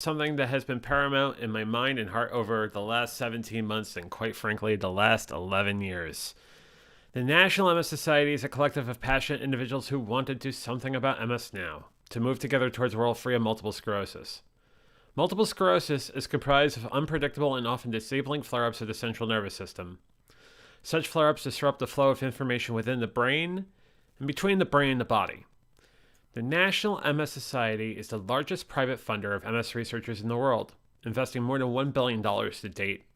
something that has been paramount in my mind and heart over the last 17 months and, quite frankly, the last 11 years. The National MS Society is a collective of passionate individuals who want to do something about MS now, to move together towards a world free of multiple sclerosis. Multiple sclerosis is comprised of unpredictable and often disabling flare ups of the central nervous system. Such flare ups disrupt the flow of information within the brain and between the brain and the body. The National MS Society is the largest private funder of MS researchers in the world, investing more than $1 billion to date.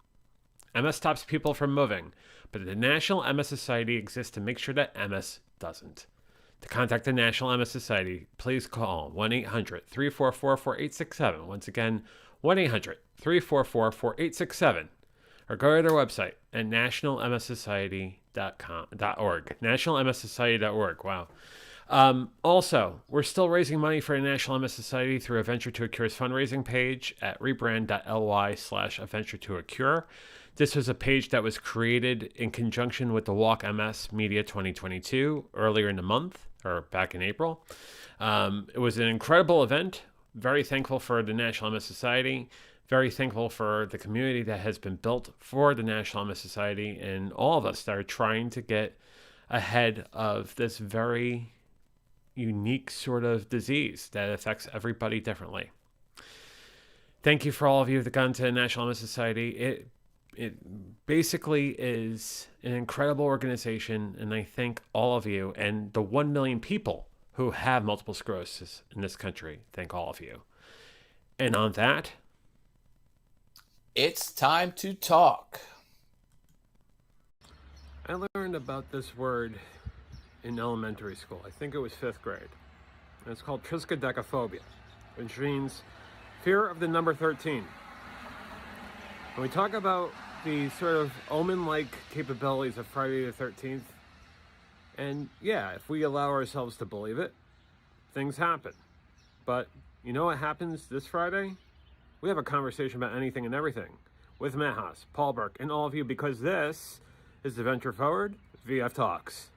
MS stops people from moving, but the National MS Society exists to make sure that MS doesn't. To contact the National MS Society, please call 1 800 344 4867. Once again, 1 800 344 4867. Or go to their website at nationalmssociety.org. Nationalmssociety.org. Wow. Also, we're still raising money for the National MS Society through a Venture to a Cure's fundraising page at rebrand.ly/a venture to a cure. This was a page that was created in conjunction with the Walk MS Media 2022 earlier in the month, or back in April. It was an incredible event. Very thankful for the National MS Society. Very thankful for the community that has been built for the National MS Society and all of us that are trying to get ahead of this very unique sort of disease that affects everybody differently. Thank you for all of you that gone to the National MS Society. It basically is an incredible organization, and I thank all of you and the 1 million people who have multiple sclerosis in this country. Thank all of you. And on that, it's time to talk. I learned about this word in elementary school. I think it was 5th grade. And it's called Triskaidekaphobia, which means fear of the number 13. When we talk about the sort of omen-like capabilities of Friday the 13th, and yeah, if we allow ourselves to believe it, things happen. But you know what happens this Friday? We have a conversation about anything and everything with Matt Haas, Paul Burke, and all of you, because this is the Venture Forward VF Talks.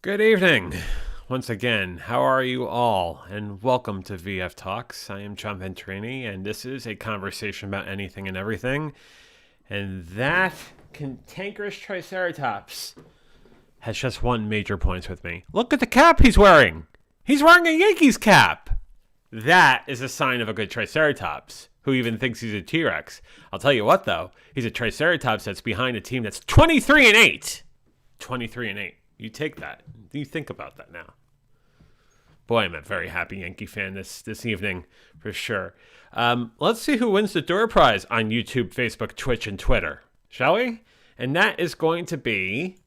Good evening. Once again, how are you all? And welcome to VF Talks. I am John Venturini, and this is a conversation about anything and everything. And that cantankerous Triceratops has just won major points with me. Look at the cap he's wearing. He's wearing a Yankees cap. That is a sign of a good Triceratops, who even thinks he's a T-Rex. I'll tell you what, though. He's a Triceratops that's behind a team that's 23-8. 23-8. You take that. You think about that now. Boy, I'm a very happy Yankee fan this evening, for sure. Let's see who wins the door prize on YouTube, Facebook, Twitch, and Twitter, shall we? And that is going to be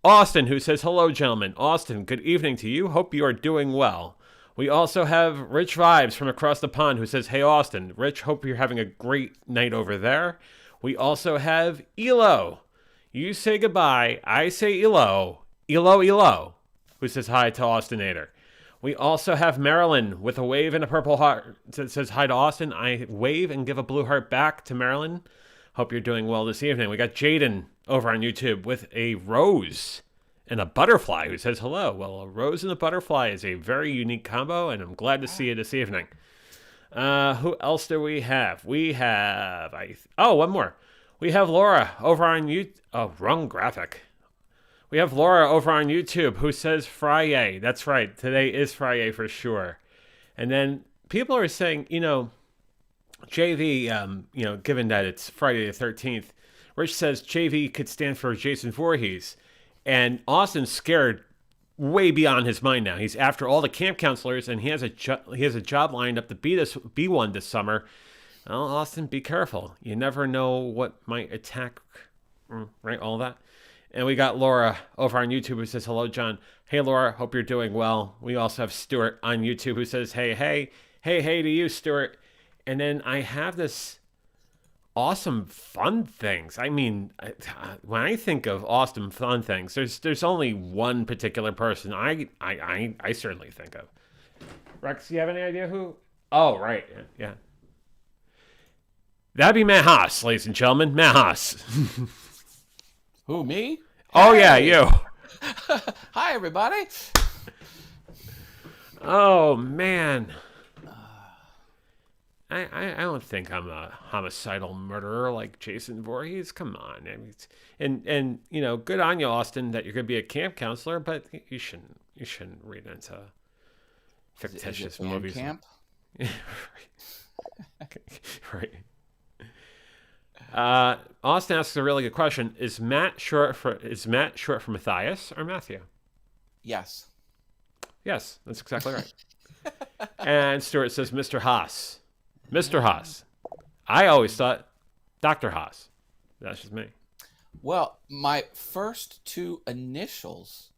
Austin, who says, hello, gentlemen. Austin, good evening to you. Hope you are doing well. We also have Rich Vibes from across the pond, who says, hey, Austin. Rich, hope you're having a great night over there. We have Elo. You say goodbye. I say Elo. Elo, who says hi to Austinator. We also have Marilyn with a wave and a purple heart that says hi to Austin. I wave and give a blue heart back to Marilyn. Hope you're doing well this evening. We got Jaden over on YouTube with a rose and a butterfly who says hello. Well, a rose and a butterfly is a very unique combo, and I'm glad to see you this evening. Who else do we have? We have... one more. We have Laura over on YouTube. Oh, wrong graphic. We have Laura over on YouTube who says Friday. That's right. Today is Friday for sure. And then people are saying, JV, given that it's Friday the 13th, Rich says JV could stand for Jason Voorhees. And Austin's scared way beyond his mind now. He's after all the camp counselors, and he has a job lined up to be one this summer. Well, Austin, be careful. You never know what might attack, right? All that. And we got Laura over on YouTube who says, hello, John. Hey, Laura, hope you're doing well. We also have Stuart on YouTube who says, hey to you, Stuart. And then I have this awesome fun things. I mean, when I think of awesome fun things, there's only one particular person I certainly think of. Rex, do you have any idea who? Oh, right. Yeah. That'd be Matt Haas, ladies and gentlemen. Matt Haas. Who, me? Oh, hey. Yeah, you. Hi, everybody. Oh, man. I don't think I'm a homicidal murderer like Jason Voorhees. Come on. I mean, and good on you, Austin, that you're going to be a camp counselor, but you shouldn't read into fictitious movies. Camp? Right. Austin asks a really good question. Is Matt short for Matthias or Matthew? Yes. Yes, that's exactly right. And Stuart says Mr. Haas. Mr. Haas. I always thought Dr. Haas. That's just me. Well, my first two initials,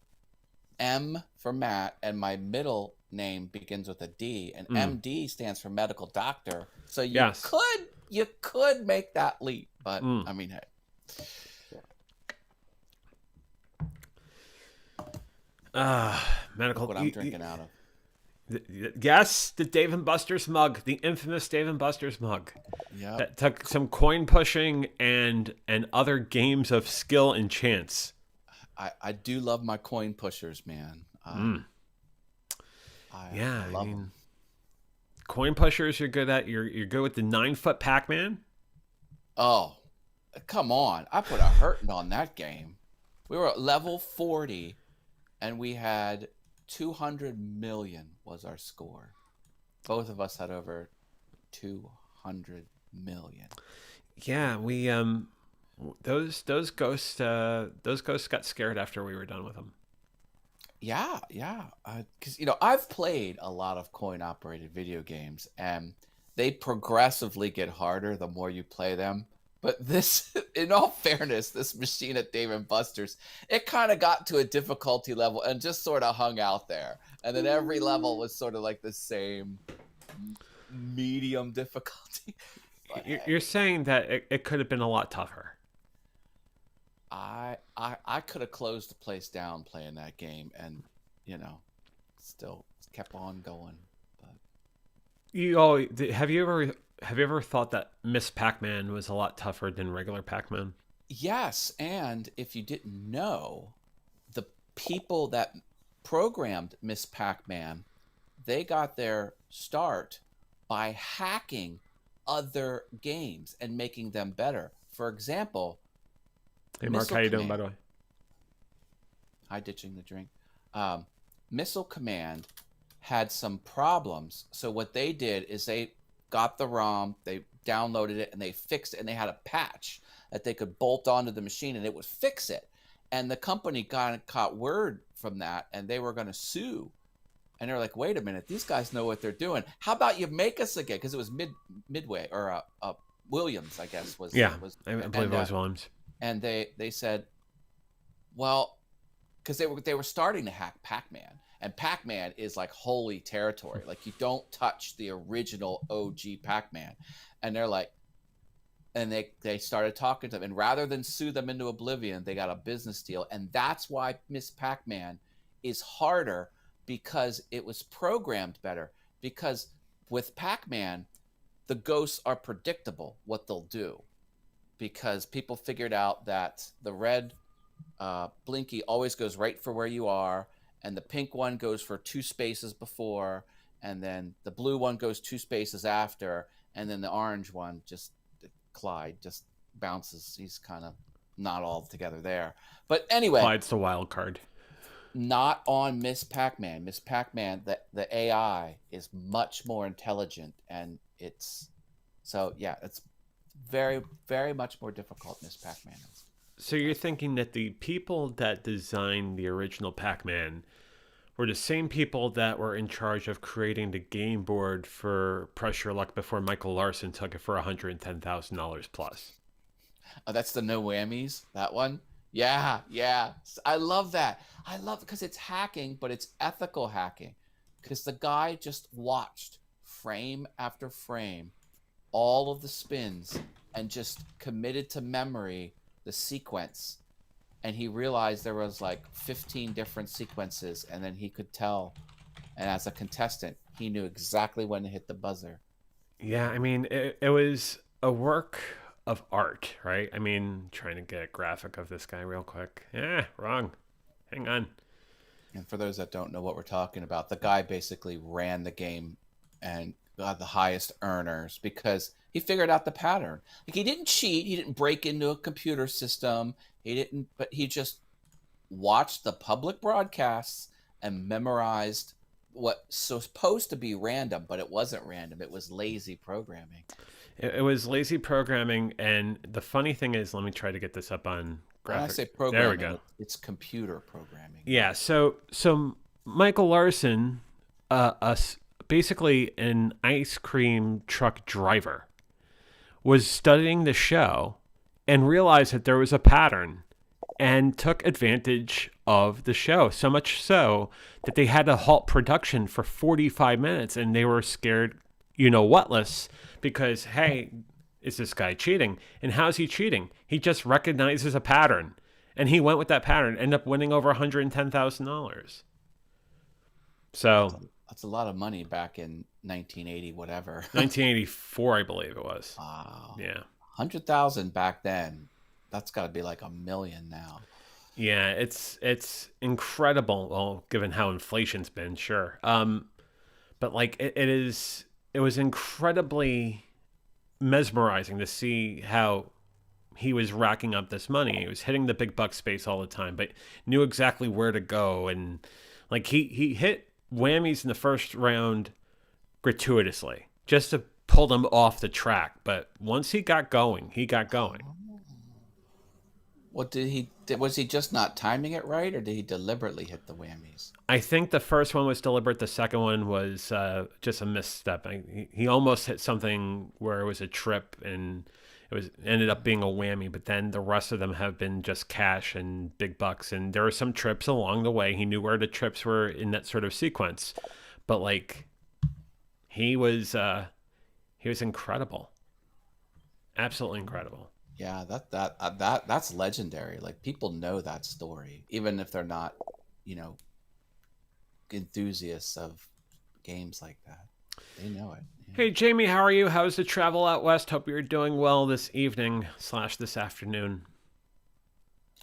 M for Matt, and my middle name begins with a D, and MD stands for medical doctor. So you could make that leap, but I mean, hey. Medical. Look what I'm drinking out of. Yes, the Dave & Buster's mug, the infamous Dave & Buster's mug. Yeah. That took some coin pushing and other games of skill and chance. I do love my coin pushers, man. I love them. Coin pushers you're good at. You're good with the 9-foot Pac-Man. Oh, come on. I put a hurting on that game. We were at level 40 and we had 200 million was our score. Both of us had over 200 million. Yeah, we those ghosts got scared after we were done with them. Yeah. Because I've played a lot of coin-operated video games, and they progressively get harder the more you play them. But this, in all fairness, this machine at Dave & Buster's, it kind of got to a difficulty level and just sort of hung out there. And then every level was sort of like the same medium difficulty. But you're saying that it could have been a lot tougher. I could have closed the place down playing that game and, still kept on going. But have you ever thought that Miss Pac-Man was a lot tougher than regular Pac-Man? Yes, and if you didn't know, the people that programmed Miss Pac-Man, they got their start by hacking other games and making them better. For example, Hey, Mark, how Missile you doing, by Command. the way? Hi, ditching the drink. Missile Command had some problems. So what they did is they got the ROM, they downloaded it, and they fixed it, and they had a patch that they could bolt onto the machine, and it would fix it. And the company caught word from that, and they were going to sue. And they're like, "Wait a minute, these guys know what they're doing. How about you make us again?" Because it was Midway or Williams, I guess Yeah, was, I believe it was Williams. and they said, well, because they were starting to hack Pac-Man, and Pac-Man is like holy territory. Like you don't touch the original OG Pac-Man, and they're like, and they started talking to them, and rather than sue them into oblivion, they got a business deal, and that's why Miss Pac-Man is harder because it was programmed better. Because with Pac-Man, the ghosts are predictable what they'll do, because people figured out that the red Blinky always goes right for where you are, and the pink one goes for 2 spaces before, and then the blue one goes 2 spaces after, and then the orange one, just Clyde, just bounces. He's kind of not all together there. But anyway, Clyde's the wild card. not on Miss Pac-Man. Miss Pac-Man, the AI is much more intelligent, and it's very, very much more difficult. Miss Pac-Man is. So you're thinking that the people that designed the original Pac-Man were the same people that were in charge of creating the game board for Press Your Luck before Michael Larson took it for $110,000 plus. Oh, that's the no whammies, that one? Yeah, yeah. I love that. I love it because it's hacking, but it's ethical hacking. Because the guy just watched frame after frame all of the spins and just committed to memory the sequence. And he realized there was like 15 different sequences, and then he could tell. And as a contestant, he knew exactly when to hit the buzzer. Yeah, I mean, it was a work of art, right? I mean, trying to get a graphic of this guy real quick. Yeah, wrong. Hang on. And for those that don't know what we're talking about, the guy basically ran the game and got the highest earners because he figured out the pattern. Like he didn't cheat, he didn't break into a computer system, but he just watched the public broadcasts and memorized what's supposed to be random, but it wasn't random. It was lazy programming. It was lazy programming, and the funny thing is, let me try to get this up on When I graphic. say There we programming, go. it's computer programming. Yeah, so Michael Larson, basically an ice cream truck driver, was studying the show and realized that there was a pattern and took advantage of the show. So much so that they had to halt production for 45 minutes, and they were scared, whatless, because, hey, is this guy cheating? And how's he cheating? He just recognizes a pattern. And he went with that pattern, ended up winning over $110,000. So That's a lot of money back in 1980, whatever. 1984, I believe it was. Wow. Yeah. 100,000 back then. That's got to be like $1 million now. Yeah, it's incredible. Well, given how inflation's been, sure. But like it was incredibly mesmerizing to see how he was racking up this money. He was hitting the big buck space all the time, but knew exactly where to go. And like he hit whammies in the first round gratuitously just to pull them off the track. But once he got going, he got going. What was he just not timing it right, or did he deliberately hit the whammies? I think the first one was deliberate. The second one was just a misstep. He almost hit something where it was a trip, and ended up being a whammy. But then the rest of them have been just cash and big bucks. And there were some trips along the way. He knew where the trips were in that sort of sequence. But like, he was incredible, absolutely incredible. Yeah, that's legendary. Like people know that story, even if they're not, enthusiasts of games like that. They know it. Yeah. Hey, Jamie, how are you? How's the travel out west? Hope you're doing well this evening / this afternoon.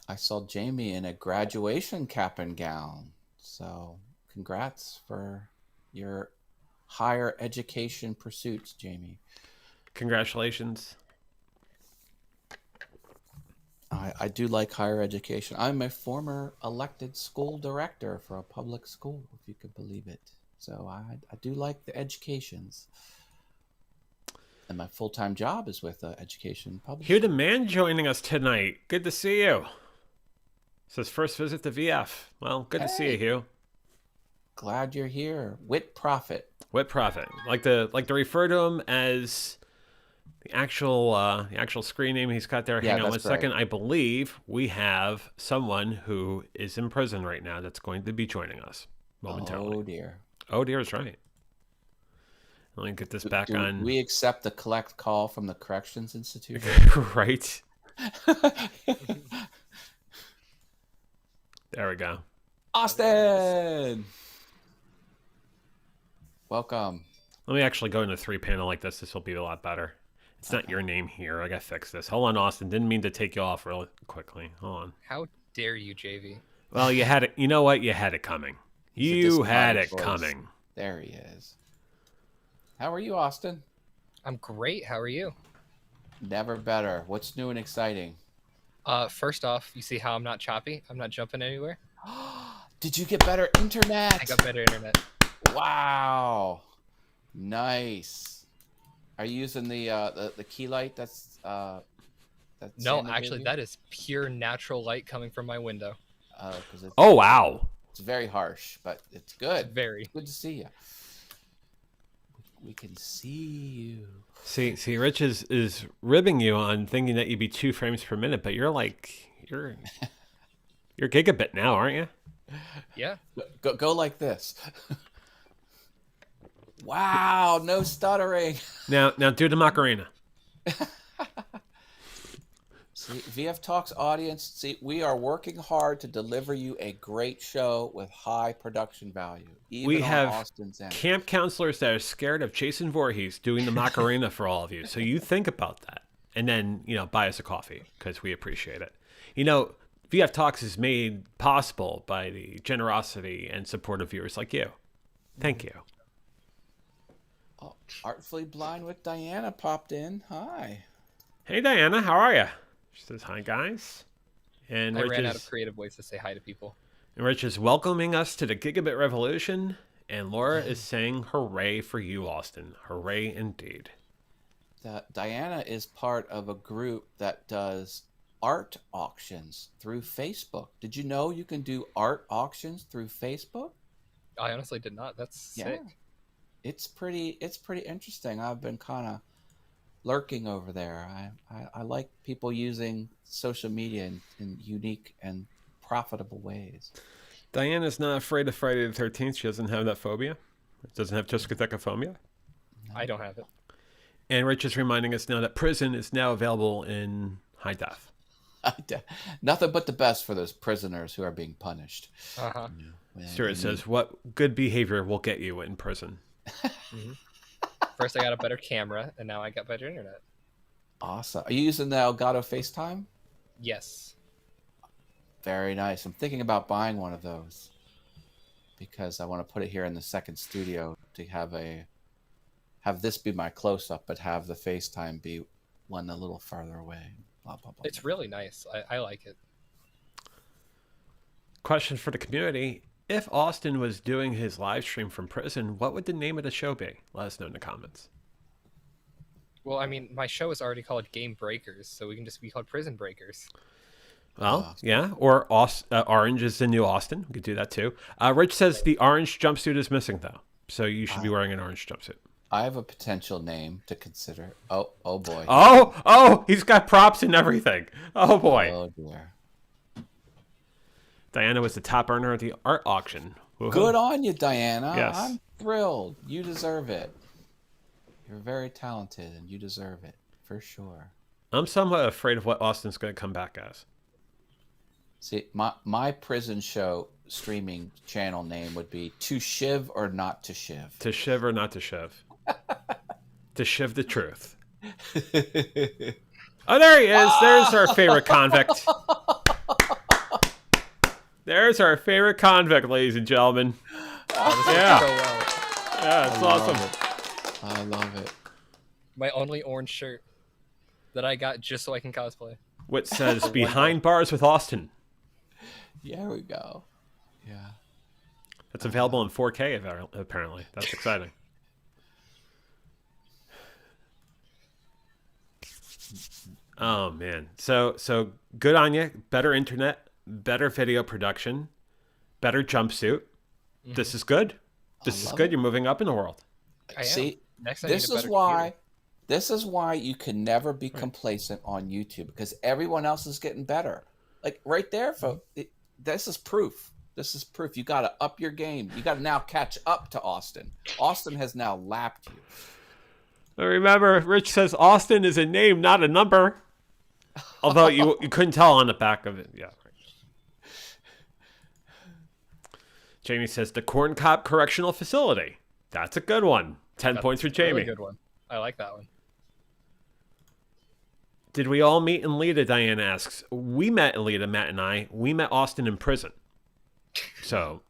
I saw Jamie in a graduation cap and gown. So congrats for your higher education pursuits, Jamie. Congratulations. I do like higher education. I'm a former elected school director for a public school, if you could believe it. So I do like the educations. And my full-time job is with education publishing. Hugh the Man joining us tonight. Good to see you. Says first visit to VF. Well, good to see you, Hugh. Glad you're here. Wit Prophet. Wit Prophet. Like to refer to him as the actual screen name he's got there. Hang on one second. I believe we have someone who is in prison right now that's going to be joining us momentarily. Oh dear. Oh dear is right. Let me get this back on. We accept the collect call from the Corrections Institute. Right. There we go. Austin! Welcome. Let me actually go into 3-panel like this. This will be a lot better. It's not your name here. I gotta fix this. Hold on, Austin. Didn't mean to take you off really quickly. Hold on. How dare you, JV? Well, you had it. You know what? You had it coming. You had it coming. There he is. How are you, Austin? I'm great. How are you? Never better. What's new and exciting? First off, you see how I'm not choppy? I'm not jumping anywhere. Did you get better internet? I got better internet. Wow. Nice. Are you using the key light that's No, actually, that is pure natural light coming from my window. Oh, wow. It's very harsh, but it's good. Very. It's good to see you. We can see you. See, Rich is ribbing you on thinking that you'd be 2 frames per minute, but you're gigabit now, aren't you? Yeah. Go like this. Wow, no stuttering. Now do the Macarena. See, VF Talks audience, we are working hard to deliver you a great show with high production value. Even We on have Austin's end. camp counselors that are scared of Jason Voorhees doing the Macarena for all of you. So you think about that. And then, buy us a coffee because we appreciate it. VF Talks is made possible by the generosity and support of viewers like you. Thank you. Oh, Artfully Blind with Diana popped in. Hi. Hey, Diana. How are you? She says, hi, guys. And I ran out of creative ways to say hi to people. And Rich is welcoming us to the Gigabit Revolution. And Laura is saying, hooray for you, Austin. Hooray indeed. Diana is part of a group that does art auctions through Facebook. Did you know you can do art auctions through Facebook? I honestly did not. That's sick. It's pretty interesting. I've been kind of lurking over there. I like people using social media in unique and profitable ways. Diana's not afraid of Friday the 13th. She doesn't have that phobia. Doesn't have Triskaidekaphobia. I don't have it. And Rich is reminding us now that Prison is now available in high def. Nothing but the best for those prisoners who are being punished. Uh-huh. Stuart says, what good behavior will get you in prison? Mm-hmm. First, I got a better camera, and now I got better internet. Awesome. Are you using the Elgato FaceTime? Yes. Very nice. I'm thinking about buying one of those because I want to put it here in the second studio to have this be my close-up, but have the FaceTime be one a little farther away. Blah, blah, blah. It's really nice. I like it. Question for the community. If Austin was doing his live stream from prison, what would the name of the show be? Let us know in the comments. Well, I mean, my show is already called Game Breakers, so we can just be called Prison Breakers. Well, yeah. Or Orange is the new Austin. We could do that too. Rich says the orange jumpsuit is missing, though. So you should be wearing an orange jumpsuit. I have a potential name to consider. Oh boy. Oh, he's got props and everything. Oh, boy. Oh, dear. Diana was the top earner at the art auction. Woo-hoo. Good on you, Diana. Yes. I'm thrilled. You deserve it. You're very talented, and you deserve it, for sure. I'm somewhat afraid of what Austin's going to come back as. See, my prison show streaming channel name would be To Shiv or Not to Shiv. To shiv or not to shiv. To shiv the truth. Oh, there he is. There's our favorite convict. There's our favorite convict, ladies and gentlemen. Oh, this Yeah. works so well. Yeah, it's awesome. I love it. My only orange shirt that I got just so I can cosplay. Which says Behind Bars with Austin. There we go. Yeah. That's available in 4K apparently. That's exciting. Oh man. So good on you. Better internet, better video production, better jumpsuit. This is good. This is good. it. You're moving up in the world. I am. See, Next, I need this a is better why. computer. This is why you can never be complacent on YouTube, because everyone else is getting better. Like right there, folks. This is proof. This is proof. You got to up your game. You got to now catch up to Austin. Austin has now lapped you. Remember, Rich says Austin is a name, not a number. Although you couldn't tell on the back of it. Yeah. Jamie says the Corn Cob Correctional Facility. That's a good one. 10 points for That's a Jamie. really good one. I like that one. Did we all meet in Lita? Diane asks. We met in Lita, Matt and I. We met Austin in prison. So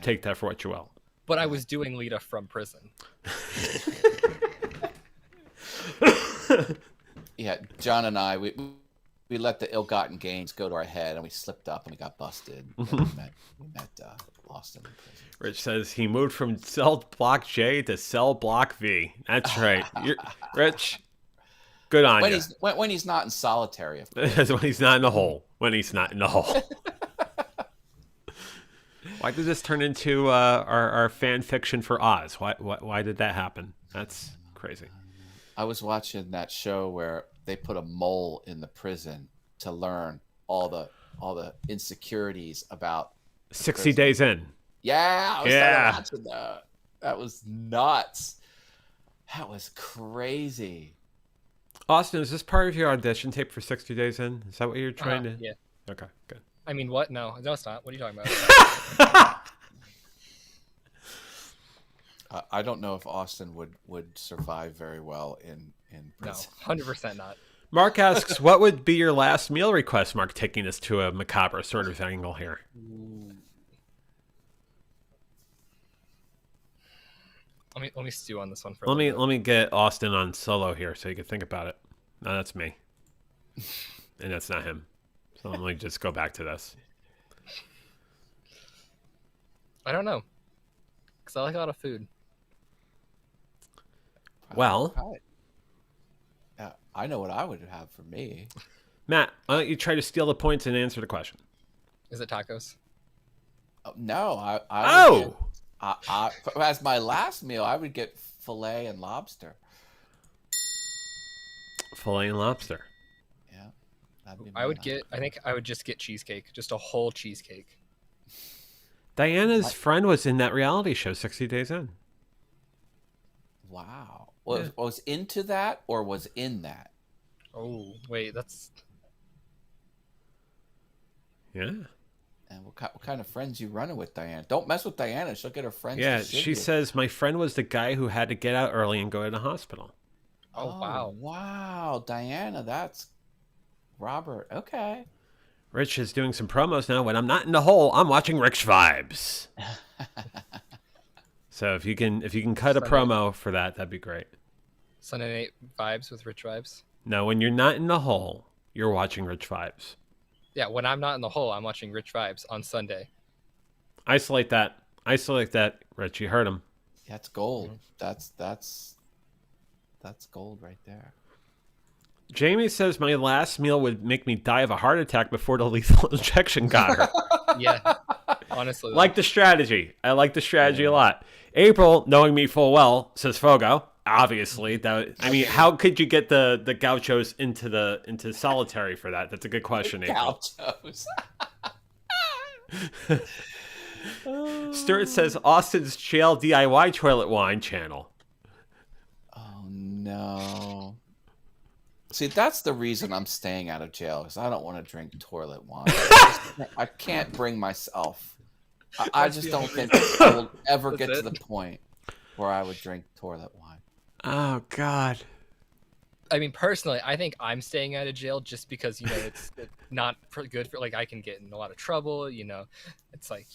take that for what you will. But I was doing Lita from prison. Yeah, John and I, we let the ill-gotten gains go to our head, and we slipped up and we got busted. And we met Austin in prison. Rich says he moved from cell block J to cell block V. That's right. Rich, good on you. When he's not in solitary, of course. That's when he's not in the hole. When he's not in the hole. Why did this turn into our fan fiction for Oz? Why did that happen? That's crazy. I was watching that show where they put a mole in the prison to learn all the insecurities about 60 days in. Yeah, I was Yeah. watching that. That was nuts. That was crazy. Austin, is this part of your audition tape for 60 Days In? Is that what you're trying to? Yeah. Okay, good. I mean, what? No, it's not. What are you talking about? I don't know if Austin would survive very well in No, prison. 100% not. Mark asks, what would be your last meal request? Mark taking us to a macabre sort of angle here. Let me stew on this one for a Let little me get Austin on solo here so you can think about it. No, that's me. And that's not him. So let me just go back to this. bit. I don't know. Because I like a lot of food. Well, Right. Yeah, I know what I would have for me. Matt, why don't you try to steal the points and answer the question? Is it tacos? No, as my last meal, I would get filet and lobster. Filet and lobster. Yeah, that'd be I think I would just get cheesecake. Just a whole cheesecake. Diana's friend was in that reality show, 60 Days In. Wow. Was into that or was in that? Oh, wait, that's... Yeah. And what kind of friends you running with, Diana? Don't mess with Diana. She'll get her friends. Yeah, to shit she you. says, my friend was the guy who had to get out early and go to the hospital. Oh, wow. Wow, Diana, that's Robert. Okay. Rich is doing some promos now. When I'm not in the hole, I'm watching Rich Vibes. So if you can cut a Sunday. promo for that, that'd be great. Sunday night vibes with Rich Vibes. No, when you're not in the hole, you're watching Rich Vibes. Yeah, when I'm not in the hole, I'm watching Rich Vibes on Sunday. Isolate that, Rich. You heard him. That's gold. That's gold right there. Jamie says my last meal would make me die of a heart attack before the lethal injection got her. Yeah, honestly. though. Like the strategy. I like the strategy a lot. April, knowing me full well, says Fogo. Obviously, how could you get the gauchos into solitary for that? That's a good question, April. Gauchos. Stuart says Austin's jail DIY toilet wine channel. Oh no. See, that's the reason I'm staying out of jail, because I don't want to drink toilet wine. I can't bring myself. I just don't think I will ever That's get to it? the point where I would drink toilet wine. Oh God. I mean, personally, I think I'm staying out of jail just because it's not good for like I can get in a lot of trouble. It's like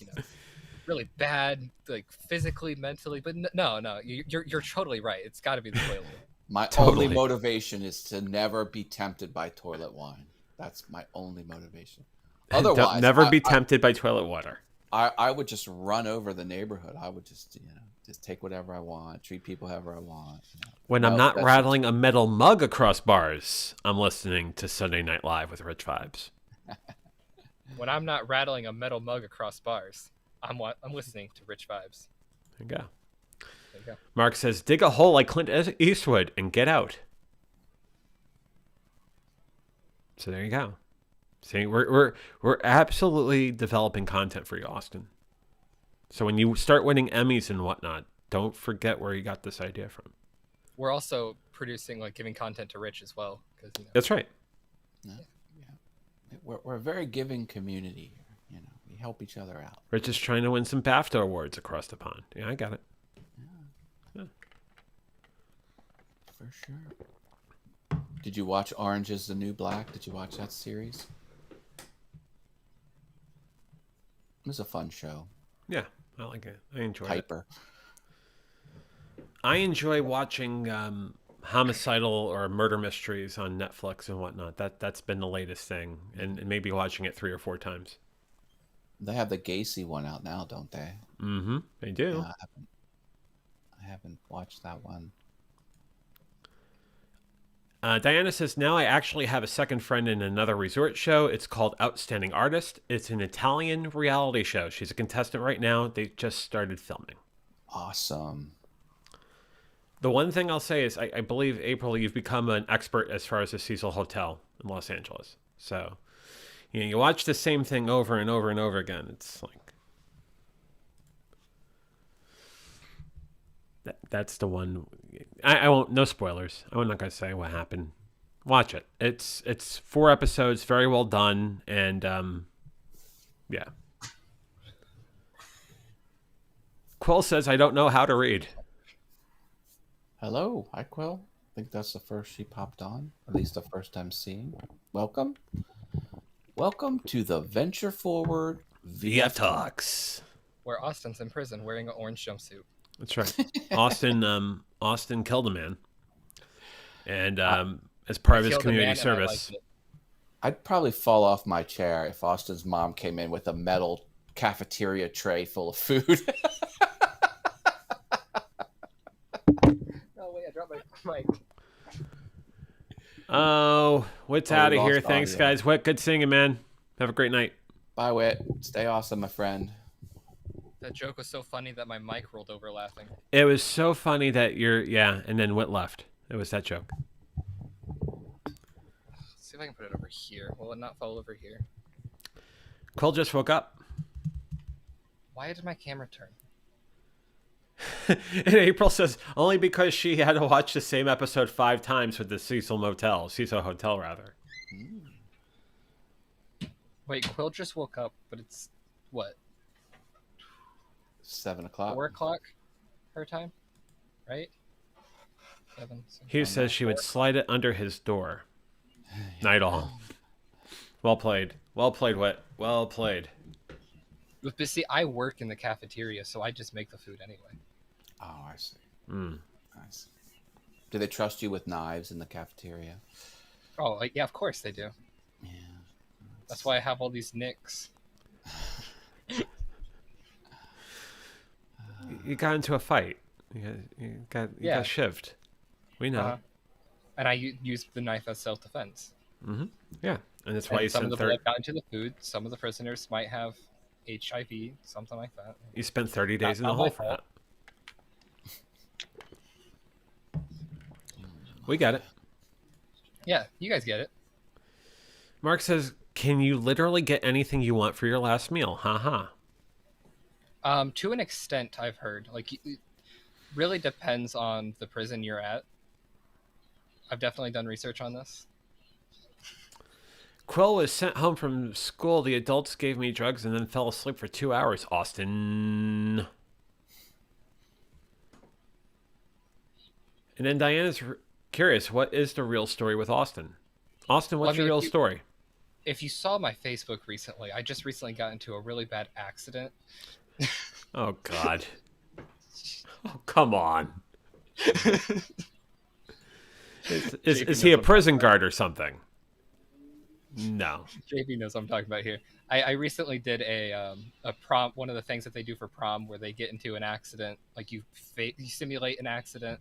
really bad, like physically, mentally. But no, you're totally right. It's got to be the toilet. My Totally. only motivation is to never be tempted by toilet wine. That's my only motivation. Otherwise, never be tempted by toilet water. I would just run over the neighborhood. I would just take whatever I want, treat people however I want. When I'm not rattling a metal mug across bars, I'm listening to Sunday Night Live with Rich Vibes. When I'm not rattling a metal mug across bars, I'm listening to Rich Vibes. There you go. Mark says, dig a hole like Clint Eastwood and get out. So there you go. See, we're absolutely developing content for you, Austin. So when you start winning Emmys and whatnot, don't forget where you got this idea from. We're also producing, like, giving content to Rich as well. That's right. Yeah. We're a very giving community here. We help each other out. Rich is trying to win some BAFTA awards across the pond. Yeah, I got it. Yeah. For sure. Did you watch Orange is the New Black? Did you watch that series? It was a fun show. Yeah, I like it. I enjoy Piper. it. I enjoy watching homicidal or murder mysteries on Netflix and whatnot. That's been the latest thing, and maybe watching it 3 or 4 times. They have the Gacy one out now, don't they? Mm-hmm. They do. Yeah, I haven't watched that one. Diana says, now I actually have a second friend in another resort show. It's called Outstanding Artist. It's an Italian reality show. She's a contestant right now. They just started filming. Awesome. The one thing I'll say is I believe, April, you've become an expert as far as the Cecil Hotel in Los Angeles. So, you watch the same thing over and over and over again. It's like... That's the one. I won't. No spoilers. I'm not gonna say what happened. Watch it. It's 4 episodes, very well done, and yeah. Quill says, "I don't know how to read." Hello, hi Quill. I think that's the first she popped on. At least the first I'm seeing. Welcome to the Venture Forward VF Talks, where Austin's in prison wearing an orange jumpsuit. That's right. Austin killed a man, and as part of his community service, I'd probably fall off my chair if Austin's mom came in with a metal cafeteria tray full of food. Oh wait, I dropped my mic. Oh, Whit's out of here. Thanks, audio. guys. Whit, good seeing you, man. Have a great night. Bye, Whit. Stay awesome, my friend. That joke was so funny that my mic rolled over laughing. It was so funny that and then Whit left. It was that joke. Let's see if I can put it over here. Will it not fall over here? Quill just woke up. Why did my camera turn? And April says, only because she had to watch the same episode 5 times with the Cecil Hotel, rather. Wait, Quill just woke up, but it's what? 7 o'clock. 4 o'clock her time, right? 7. He says she would slide it under his door. Night all. Well played. Well played, Whit. Well played. But see, I work in the cafeteria, so I just make the food anyway. Oh, I see. Mm. I see. Do they trust you with knives in the cafeteria? Oh, like, yeah, of course they do. Yeah. That's why I have all these nicks. You got into a fight. You got shivved. We know. And I used the knife as self-defense. Mm-hmm. Yeah, and that's why you some spent of the blood got into the food. Some of the prisoners might have HIV, something like that. You spent 30 days in the hole for that. We got it. Yeah, you guys get it. Mark says, can you literally get anything you want for your last meal? Haha. To an extent, I've heard. Like, it really depends on the prison you're at. I've definitely done research on this. Quill was sent home from school. The adults gave me drugs and then fell asleep for 2 hours. Austin. And then Diana's Curious, what is the real story with Austin? Austin, what's Well, I your mean, real story? if you saw my Facebook recently, I just recently got into a really bad accident. Oh, God. Oh, come on. Is JP he knows a what I'm prison talking guard or something? No. about. JP knows what I'm talking about here. I recently did a prom, one of the things that they do for prom, where they get into an accident, like you simulate an accident,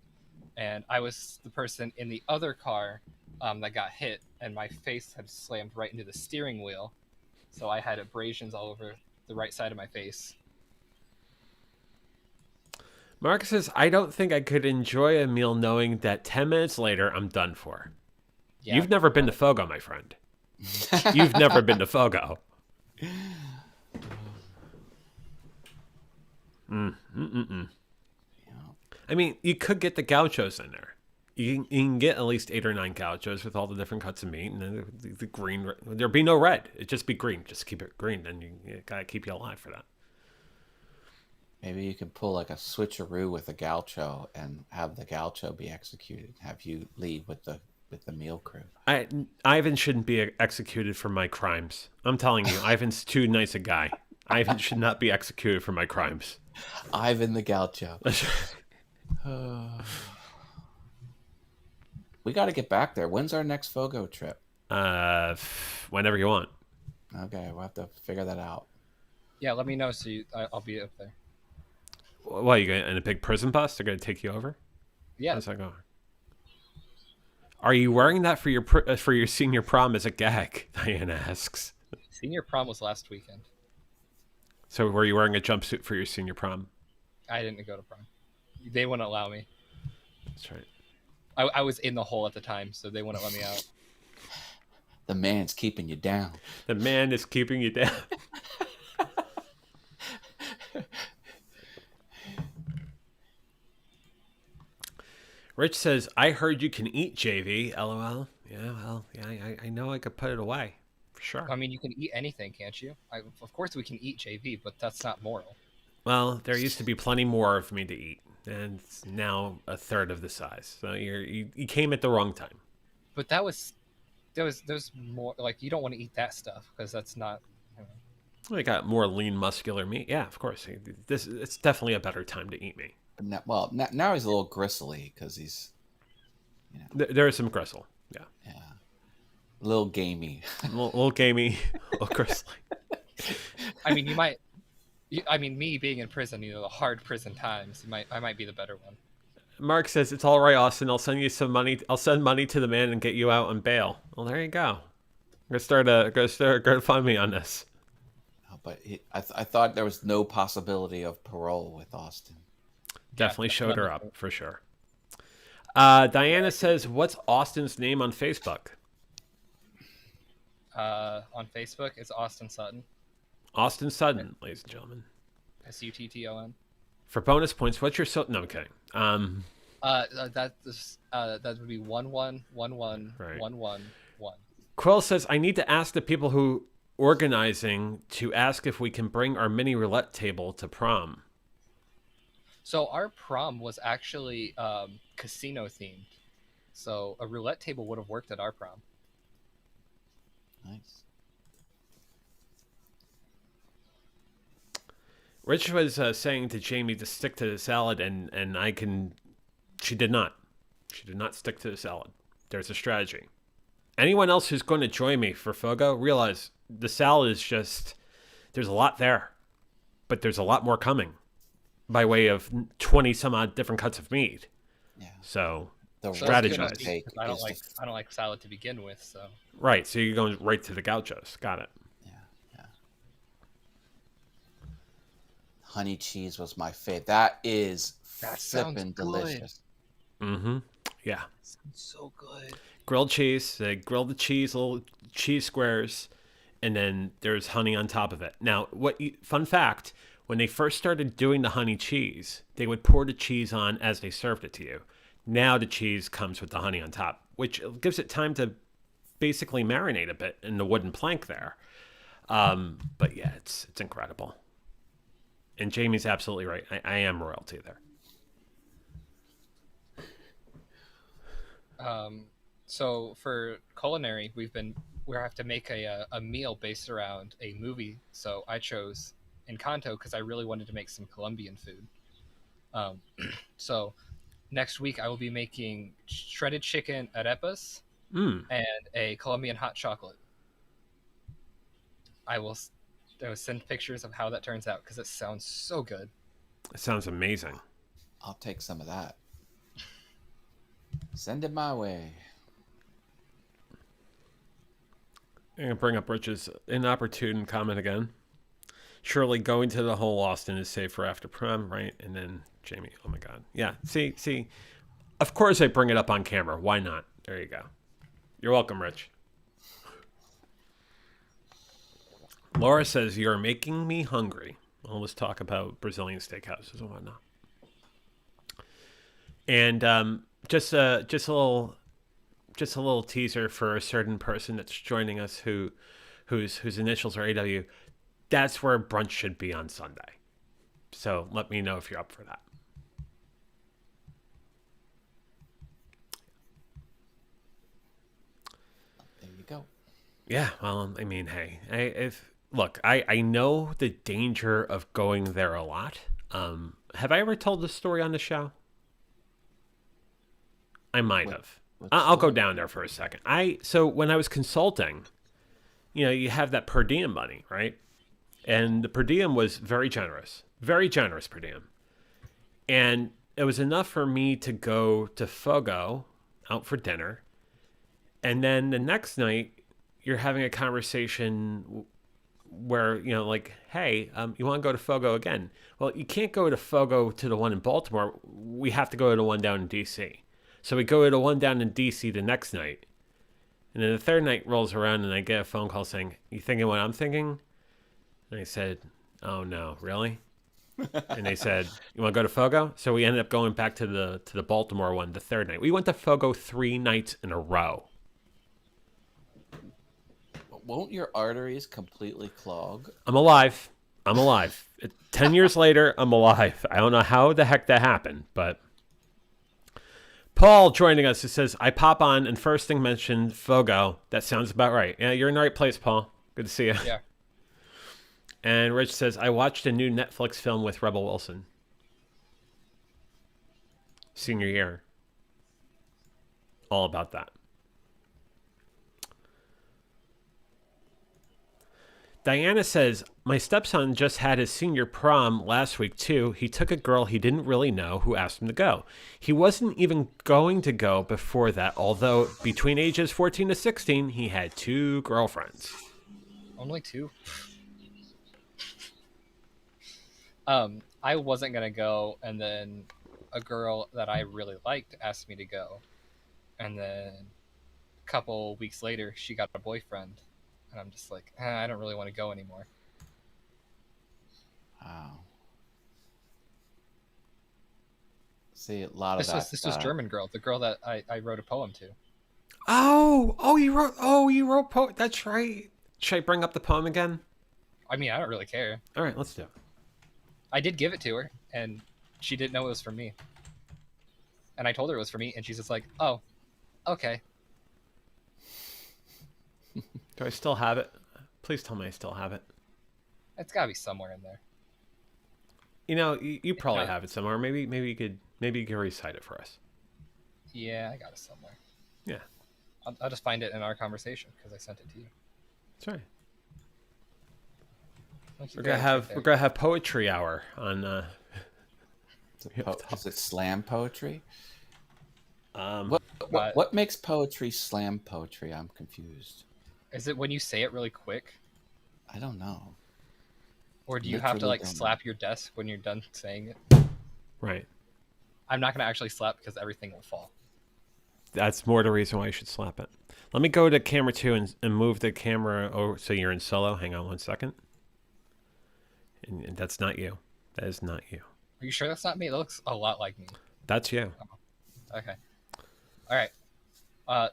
and I was the person in the other car that got hit, and my face had slammed right into the steering wheel, so I had abrasions all over the right side of my face. Mark says, I don't think I could enjoy a meal knowing that 10 minutes later I'm done for. Yeah, You've never been to Fogo, my friend. You've never been to Fogo. I mean, you could get the gauchos in there. You can get at least 8 or 9 gauchos with all the different cuts of meat, and then the green. There'd be no red. It'd just be green. Just keep it green, then you gotta keep you alive for that. Maybe you can pull like a switcheroo with a gaucho and have the gaucho be executed. Have you leave with the meal crew. Ivan shouldn't be executed for my crimes. I'm telling you, Ivan's too nice a guy. Ivan should not be executed for my crimes. Ivan the gaucho. We got to get back there. When's our next Fogo trip? Whenever you want. Okay, we'll have to figure that out. Yeah, let me know so I'll be up there. What, you going in a big prison bus? They're going to take you over? Yeah. How's that going? Are you wearing that for your senior prom as a gag? Diana asks. Senior prom was last weekend. So were you wearing a jumpsuit for your senior prom? I didn't go to prom. They wouldn't allow me. That's right. I was in the hole at the time, so they wouldn't let me out. The man's keeping you down. The man is keeping you down. Rich says, I heard you can eat JV. LOL. Yeah, well, yeah, I know I could put it away. For sure. I mean, you can eat anything, can't you? Of course we can eat JV, but that's not moral. Well, there used to be plenty more of me to eat, and it's now a third of the size. So you came at the wrong time. But there's more, like, you don't want to eat that stuff because that's not. I got more lean, muscular meat. Yeah, of course. It's definitely a better time to eat me. Now he's a little gristly because he's, There is some gristle. Yeah. A little gamey. A little gamey, a little gristly. I mean, me being in prison, the hard prison times, I might be the better one. Mark says, it's all right, Austin. I'll send you some money. I'll send money to the man and get you out on bail. Well, there you go. I'm going to start GoFundMe on this. But I thought there was no possibility of parole with Austin. Definitely showed her up, for sure. Diana says, what's Austin's name on Facebook? On Facebook, it's Austin Sutton. Austin Sutton, ladies and gentlemen. Sutton. For bonus points, what's your... No, I'm kidding. That would be 1111 Right. 111. Quill says, I need to ask the people who organizing to ask if we can bring our mini roulette table to prom. So our prom was actually casino themed. So a roulette table would have worked at our prom. Nice. Rich was saying to Jamie to stick to the salad, and she did not. She did not stick to the salad. There's a strategy. Anyone else who's going to join me for Fogo, realize the salad is just, there's a lot there, but there's a lot more coming by way of 20 some odd different cuts of meat. Yeah. So The strategize. I don't like salad to begin with, so. Right. So you're going right to the gauchos. Got it. Yeah. Honey cheese was my fave. That flippin' delicious. Mm-hmm. Yeah. Sounds so good. Grilled cheese. They grill the cheese, little cheese squares, and then there's honey on top of it. Now, fun fact, when they first started doing the honey cheese, they would pour the cheese on as they served it to you. Now the cheese comes with the honey on top, which gives it time to basically marinate a bit in the wooden plank there. But yeah, it's incredible. And Jamie's absolutely right. I am royalty there. So for culinary, we have to make a meal based around a movie. So I chose Encanto because I really wanted to make some Colombian food. Um, so next week I will be making shredded chicken arepas Mm, and a Colombian hot chocolate. I will, I will send pictures of how that turns out because it sounds so good. it sounds amazing. I'll take some of that. Send it my way. I'm gonna bring up Rich's inopportune comment again. Surely going to the whole Austin is safe for after prom, right? And then Jamie, oh my God, yeah. See, of course I bring it up on camera. Why not? There you go. You're welcome, Rich. Laura says you're making me hungry. Well, let's talk about Brazilian steakhouses and whatnot. And just a little teaser for a certain person that's joining us whose initials are AW. That's where brunch should be on Sunday. So let me know if you're up for that. There you go. Yeah, well, I mean, hey, I know the danger of going there a lot. Have I ever told this story on the show? I might What, have. what I'll go story? down there for a second. So when I was consulting, you have that per diem money, right? And the per diem was very generous per diem, and it was enough for me to go to Fogo out for dinner, and then the next night you're having a conversation where like, hey, you want to go to Fogo again? Well, you can't go to Fogo to the one in Baltimore. We have to go to the one down in DC. So we go to the one down in DC the next night, and then the third night rolls around, and I get a phone call saying, "You thinking what I'm thinking?" And I said, "Oh no, really?" And they said, "You want to go to Fogo?" So we ended up going back to the Baltimore one the third night. We went to Fogo 3 nights in a row. Won't your arteries completely clog? I'm alive. 10 years later, I'm alive. I don't know how the heck that happened, but Paul joining us, who says, I pop on and first thing mentioned Fogo. That sounds about right. Yeah, you're in the right place, Paul. Good to see you. Yeah. And Rich says, I watched a new Netflix film with Rebel Wilson. Senior year. All about that. Diana says, my stepson just had his senior prom last week, too. He took a girl he didn't really know who asked him to go. He wasn't even going to go before that, although between ages 14 to 16, he had 2 girlfriends. Only 2. I wasn't gonna go, and then a girl that I really liked asked me to go, and then a couple weeks later, she got a boyfriend, and I'm just like, I don't really want to go anymore. Wow. See, a lot of This was German girl, the girl that I wrote a poem to. You wrote poem. That's right. Should I bring up the poem again? I mean, I don't really care. All right, let's do it. I did give it to her, and she didn't know it was for me. And I told her it was for me, and she's just like, "Oh, okay." Do I still have it? Please tell me I still have it. It's gotta be somewhere in there. You probably No. have it somewhere. Maybe you could recite it for us. Yeah, I got it somewhere. Yeah, I'll just find it in our conversation because I sent it to you. that's right. Don't you We're dare gonna have take we're that. gonna have poetry hour on. is it slam poetry? Um, What makes poetry slam poetry? I'm confused. Is it when you say it really quick, I don't know. or do you have to Literally like don't know. slap your desk when you're done saying it? right. I'm not gonna actually slap because everything will fall. That's more the reason why you should slap it. Let me go to camera 2 and move the camera over so you're in solo. Hang on 1 second. And that's not you. That is not you. Are you sure that's not me? That looks a lot like me. That's you. Okay. All right.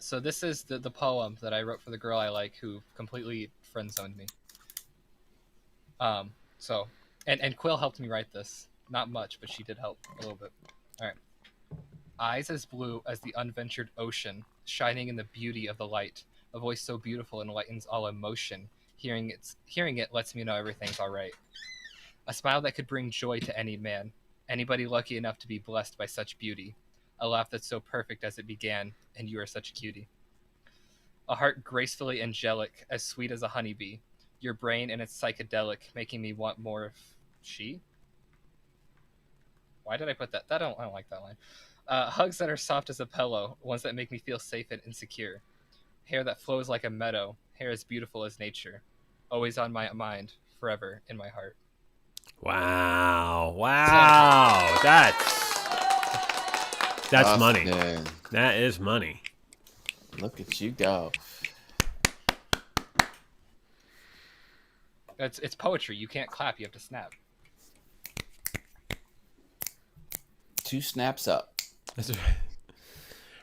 So this is the poem that I wrote for the girl I like who completely friend zoned me. So and Quill helped me write this. Not much, but she did help a little bit. All right. Eyes as blue as the unventured ocean, shining in the beauty of the light. A voice so beautiful enlightens all emotion. Hearing it lets me know everything's all right. A smile that could bring joy to any man, anybody lucky enough to be blessed by such beauty. A laugh that's so perfect as it began, and you are such a cutie. A heart gracefully angelic, as sweet as a honeybee. Your brain and its psychedelic, making me want more of she. Why did I put that? I don't like that line. Hugs that are soft as a pillow, ones that make me feel safe and insecure. Hair that flows like a meadow, hair as beautiful as nature. Always on my mind, forever in my heart. Wow. Wow. That's money. Dustin, That is money. look at you go. It's poetry. You can't clap. You have to snap. 2 snaps up. That's right.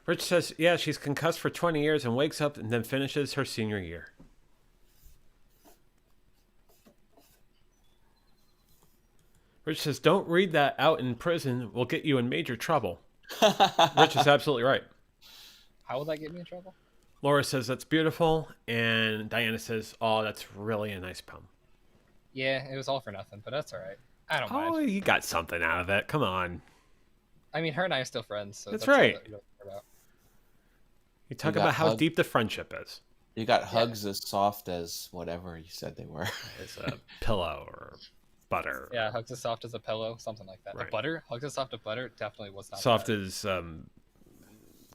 Rich says, yeah, she's concussed for 20 years and wakes up and then finishes her senior year. Rich says, don't read that out in prison. We'll get you in major trouble. Rich is absolutely right. How will that get me in trouble? Laura says, that's beautiful. And Diana says, oh, that's really a nice poem. Yeah, it was all for nothing, but that's all right. I don't Oh, mind. you got something out of it. Come on. I mean, her and I are still friends, so That's all right. that we really care about. You talk You got about how hug- deep the friendship is. You got hugs as soft as whatever you said they were. It's a pillow or butter. Yeah, hugs as soft as a pillow, something like that. Right. A butter? Hugs as soft as butter definitely was not Soft bad. as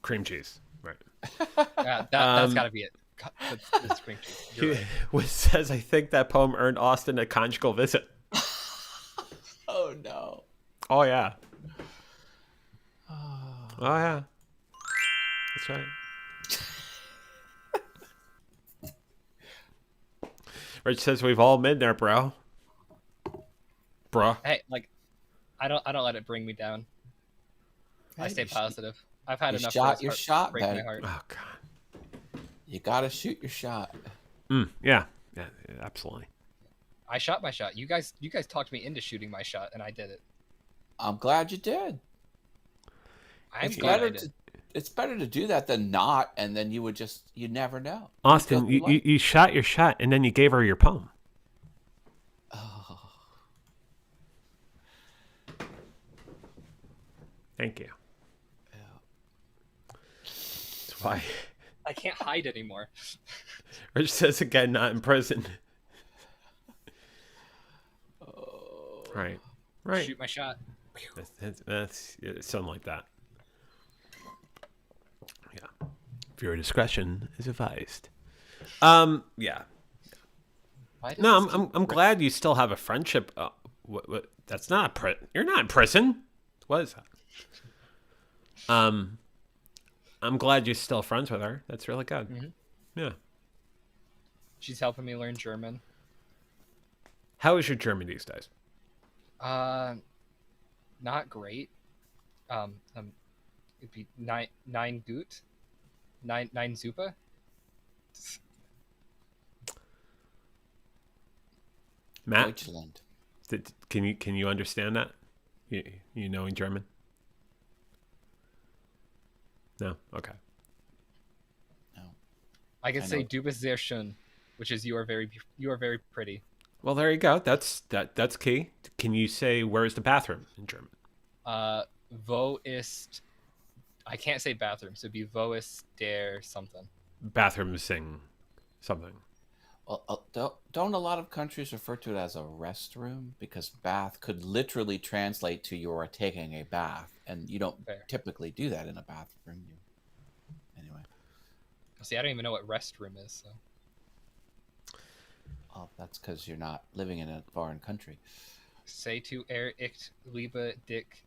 cream cheese. Right. Yeah, that's got to be it. It's cream cheese. You're right. Which says, I think that poem earned Austin a conjugal visit. Oh no. Oh, yeah. Oh, yeah. That's right. Rich says, we've all been there, bro. Bruh. Hey, like, I don't let it bring me down. I Hey, stay you sh- positive. I've had you enough. shot of your those shot, break my Ben. heart. Oh, God. You gotta shoot your shot. Yeah. Yeah, absolutely. I shot my shot. You guys talked me into shooting my shot, and I did it. I'm glad you did. I'm It's glad I better did. to it's better to do that than not, and then you never know. Austin, You'd go through life. you shot your shot and then you gave her your poem. Oh, Thank you. yeah. That's why. I can't hide anymore. Rich says again, not in prison. Oh. Right. Right. Shoot my shot. That's something like that. Yeah. Viewer discretion is advised. Yeah. Why does No, this I'm glad you still have a friendship. What? That's not you're not in prison. What is that? I'm glad you're still friends with her. That's really good. Mhm. Yeah. She's helping me learn German. How is your German these days? Not great. It'd be nine gut, nine super. Matt, Deutschland. can you understand that? You knowing German? No. Okay. No. I can I say know. du bist sehr schön, which is you are very pretty. Well, there you go. That's key. Can you say where's the bathroom in German? Wo ist? I can't say bathroom, so it'd be wo ist der something. Bathroom sing something. Well, don't a lot of countries refer to it as a restroom? Because bath could literally translate to you are taking a bath, and you don't Fair. typically do that in a bathroom. Anyway, See, I don't even know what restroom is. So that's because you're not living in a foreign country. say to ich liebe dich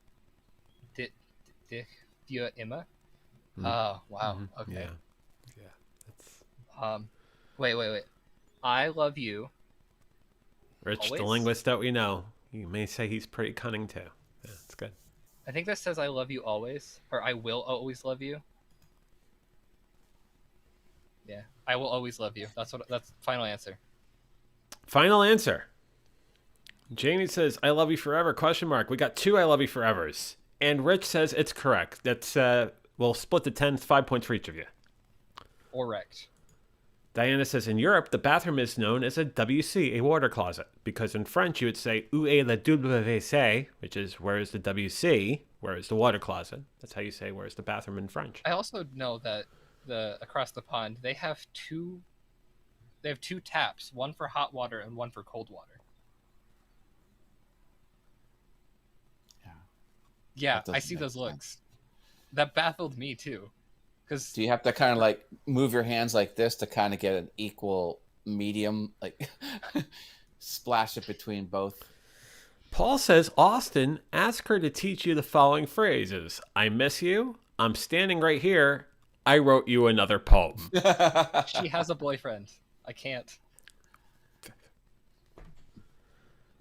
für immer. Mhm. Oh wow. Mhm. Okay. Yeah. Yeah. That's Wait. I love you. Rich, the Always? linguist that we know. You may say he's pretty cunning too. Yeah, it's good. I think that says I love you always, or I will always love you. Yeah, I will always love you. That's final answer. Final answer. Jamie says, "I love you forever?" Question mark. We got 2 "I love you forevers." And Rich says it's correct. That's we'll split the 10, 5 points for each of you. Correct. Diana says in Europe, the bathroom is known as a WC, a water closet, because in French you would say où est le WC, which is where is the WC, where is the water closet. That's how you say where's the bathroom in French. I also know that across the pond they have two taps, one for hot water and one for cold water. Yeah, I see those looks. That baffled me too. Because do you have to kind of like move your hands like this to kind of get an equal medium, like splash it between both? Paul says, Austin, ask her to teach you the following phrases. I miss you. I'm standing right here. I wrote you another poem. She has a boyfriend. I can't.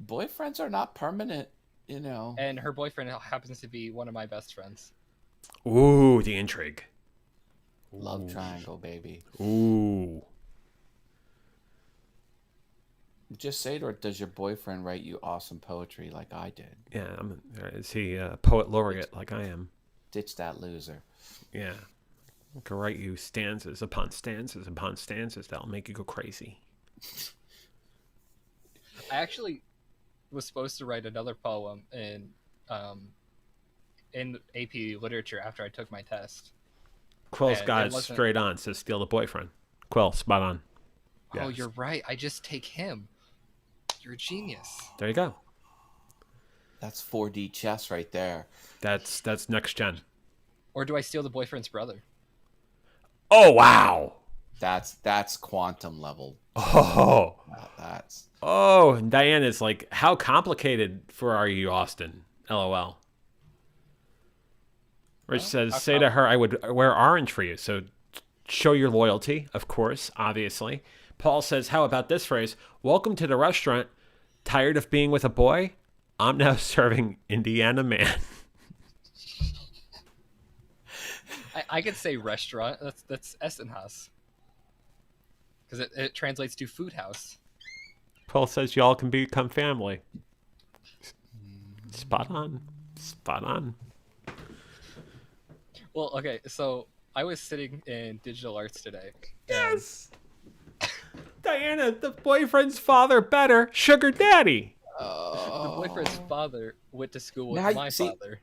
Boyfriends are not permanent, you know. And her boyfriend happens to be one of my best friends. Ooh, the intrigue. Love triangle, baby. Ooh. Just say to her, does your boyfriend write you awesome poetry like I did? Yeah, is he a poet laureate like I am? Ditch that loser. Yeah. I can write you stanzas upon stanzas upon stanzas that'll make you go crazy. I actually was supposed to write another poem in AP literature after I took my test. Quill's And got it it wasn't- straight on, says steal the boyfriend. Quill, spot on. Oh, Yes. you're right. I just take him. You're a genius. There you go. That's 4D chess right there. That's next gen. Or do I steal the boyfriend's brother? Oh, wow. That's quantum level. Oh. That's Oh, and Diana's like, how complicated for are you, Austin? LOL. Rich says, say to her, I would wear orange for you. So show your loyalty, of course, obviously. Paul says, how about this phrase? Welcome to the restaurant. Tired of being with a boy? I'm now serving Indiana man. I could say restaurant. That's Essenhaus. Because it translates to food house. Paul says, y'all can become family. Spot on. Spot on. Well, okay, so I was sitting in digital arts today. Yes. Diana, the boyfriend's father better. Sugar daddy. The boyfriend's father went to school with Now, my see- father.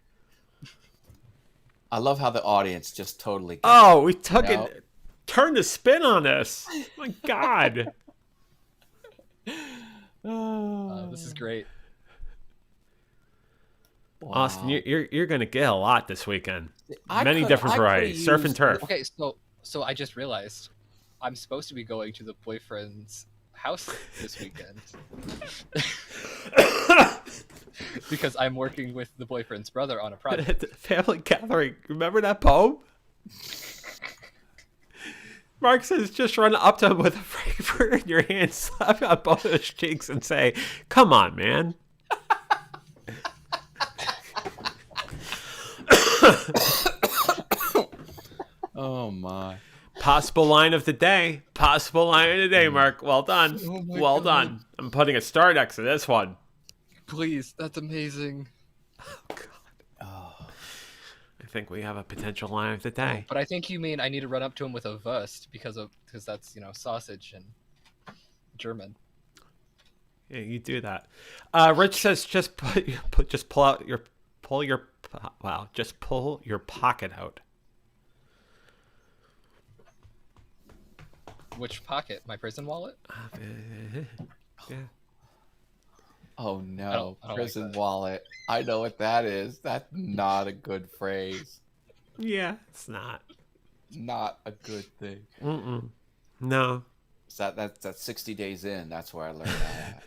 I love how the audience just totally gets Oh, we took No. it. Turned the spin on this. My God. This is great. Wow. Austin, you're gonna get a lot this weekend. I Many could- different I coulda varieties. Surf and used- turf. Okay, so I just realized I'm supposed to be going to the boyfriend's house this weekend. Because I'm working with the boyfriend's brother on a project. At the family gathering. Remember that poem? Mark says, just run up to him with a Frankfurt in your hand, slap on both of his cheeks, and say, come on, man. Oh my. Possible line of the day. Possible line of the day, Mark. Well done. Oh my Well God. done. I'm putting a star next to this one. Please, that's amazing. Oh, God. I think we have a potential line of the day. But I think you mean I need to run up to him with a Wurst because that's sausage in German. Yeah, you do that. Rich says, just pull your pocket out. Which pocket? My prison wallet? Yeah. Oh no. I don't like Prison that. wallet. I know what that is. That's not a good phrase. Yeah, it's not. Not a good thing. Mm-mm. No. So that's 60 days in. That's where I learned that.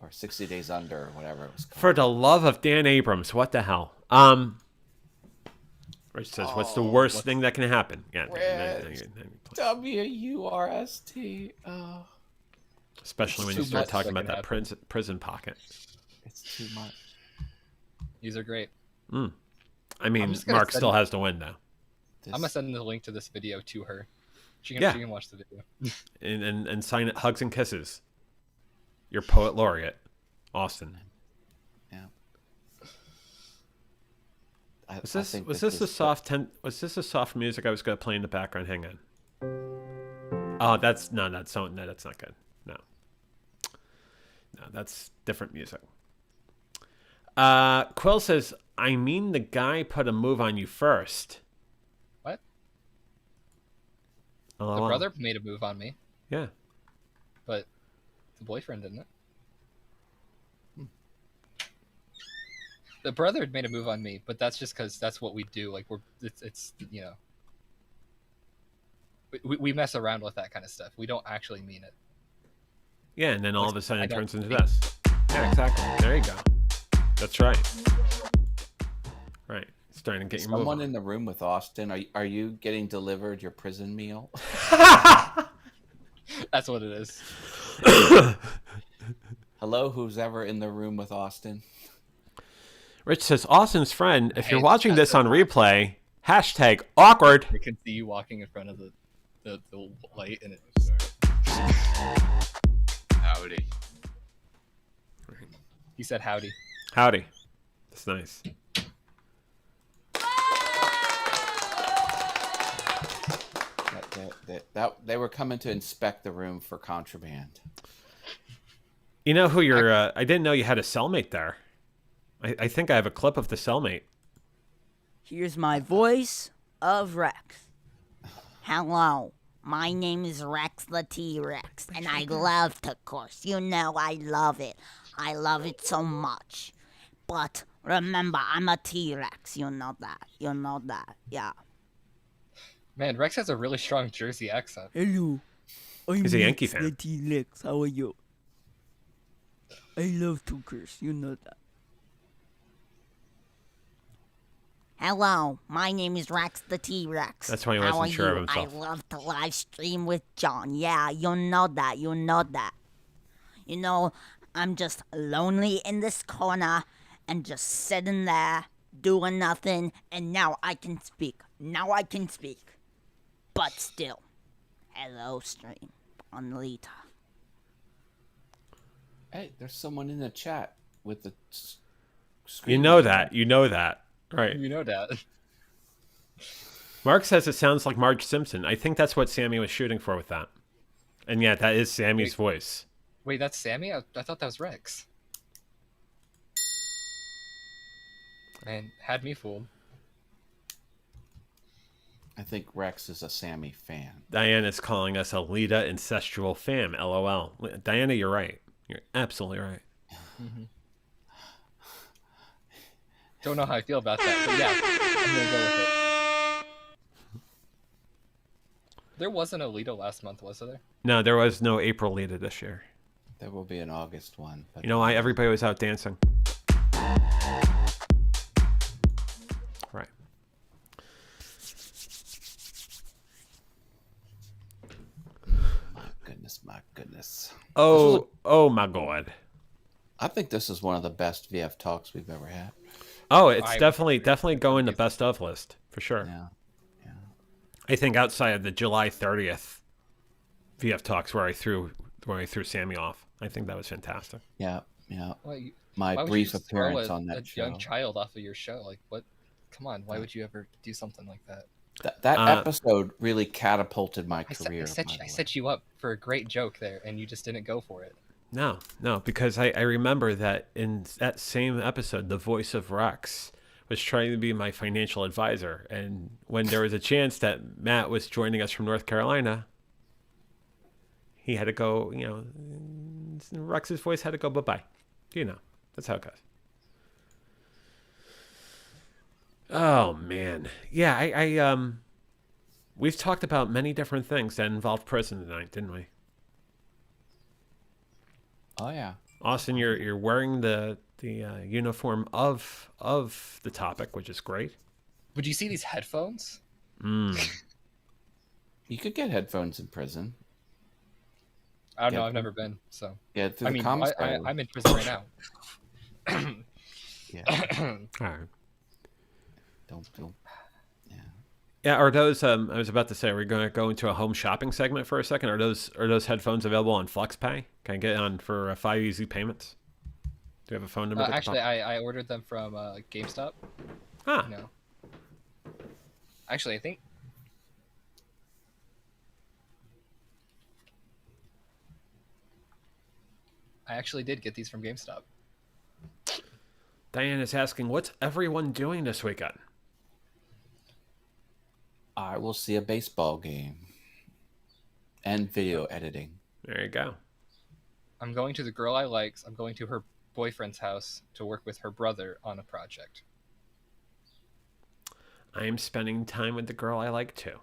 Or 60 days under, or whatever it was called. For the love of Dan Abrams, what the hell? Rich says, what's the worst thing that can happen? Yeah. Rich. W-U-R-S-T. Oh, Especially when It's you too start much talking that about can that prison pocket. it's too much. These are great. I mean, I'm just gonna Mark send- still has the win, though. This, I'm gonna send the link to this video to her. She Yeah. can watch the video. And sign it, hugs and kisses. Your poet laureate, Austin. Yeah. Was I this think was this this the is was this the soft music I was going to play in the background? Hang on. Oh, that's no, that's not good. No, that's different music. Quill says, "I mean, the guy put a move on you first." What? Oh, The wow. brother made a move on me, Yeah. but the boyfriend didn't. The brother made a move on me, but that's just because that's what we do. Like it's you know, we mess around with that kind of stuff. We don't actually mean it. Yeah, and then all Like, of a sudden I it don't turns into think- this. Yeah, exactly. There you go. That's right. Right. Starting to get your move someone on. in the room with Austin. Are you getting delivered your prison meal? That's what it is. Hello, who's ever in the room with Austin? Rich says, Austin's friend, if you're Hey, watching that's this on replay, hashtag awkward. I can see you walking in front of the light, and it's Howdy. he said howdy. Howdy. That's nice. They were coming to inspect the room for contraband. You know who you're... I didn't know you had a cellmate there. I think I have a clip of the cellmate. Here's my voice of Rex. Hello, my name is Rex the T-Rex, and I love to curse. You know I love it. I love it so much. But remember, I'm a T-Rex. You know that. You know that. Yeah. Man, Rex has a really strong Jersey accent. Hello. I'm He's a Yankee fan. the T-Rex. How are you? I love to curse. You know that. Hello, my name is Rex the T-Rex. That's why he How wasn't are sure of you? himself. I love to live stream with John. Yeah, you know that. You know that. You know, I'm just lonely in this corner and just sitting there doing nothing, and now I can speak. Now I can speak. But still, hello, stream on Lita. Hey, there's someone in the chat with the screen. You know that. You know that. Right. You know that. Mark says it sounds like Marge Simpson. I think that's what Sammy was shooting for with that. And yeah, that is Sammy's voice. Wait, that's Sammy? I thought that was Rex. Man, had me fooled. I think Rex is a Sammy fan. Diana's calling us a Lita incestual fam. LOL. Diana, you're right. You're absolutely right. Mm-hmm. Don't know how I feel about that, but yeah, I'm gonna go with it. There wasn't a Lita last month, was there? No, there was no April Lita this year. There will be an August one. But You know why? Everybody was out dancing. Right. My goodness. Oh my God. I think this is one of the best VF talks we've ever had. Oh, it's I- definitely going to best of list for sure. Yeah. I think outside of the July 30th VF talks where I threw Sammy off, I think that was fantastic. Yeah. Why My would brief you throw appearance on a that show. young child off of your show? Like, what? Come on, why would you ever do something like that? That episode really catapulted my I career. set you up for a great joke there, and you just didn't go for it. No, because I remember that in that same episode, the voice of Rex was trying to be my financial advisor. And when there was a chance that Matt was joining us from North Carolina, he had to go, Rex's voice had to go bye-bye. That's how it goes. Oh, man. Yeah, I we've talked about many different things that involved prison tonight, didn't we? Oh yeah. Austin, you're wearing the uniform of the topic, which is great. Would you see these headphones? You could get headphones in prison. I don't know. Yeah. I've never been, so Yeah, through I the mean, commissary. I'm in prison right now. Yeah. All right. Don't. Yeah, are those? I was about to say, we're going to go into a home shopping segment for a second. Are those headphones available on FlexPay? Can I get on for 5 easy payments? Do you have a phone number? Actually, I ordered them from GameStop. Ah, No. Actually, I think I actually did get these from GameStop. Diane is asking, what's everyone doing this weekend? I will see a baseball game and video editing. There you go. I'm going to the girl I like. I'm going to her boyfriend's house to work with her brother on a project. I am spending time with the girl I like too.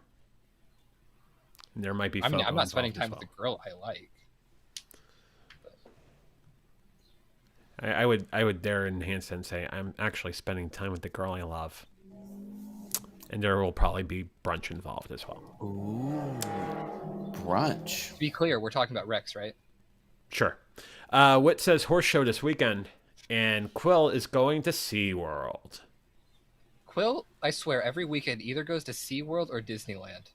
And there might be. I mean, I'm not involved spending as time well. with the girl I like. I would dare enhance and say I'm actually spending time with the girl I love. And there will probably be brunch involved as well. Ooh, brunch. To be clear, we're talking about Rex, right? Sure. Wit says horse show this weekend, and Quill is going to SeaWorld. Quill, I swear, every weekend either goes to SeaWorld or Disneyland.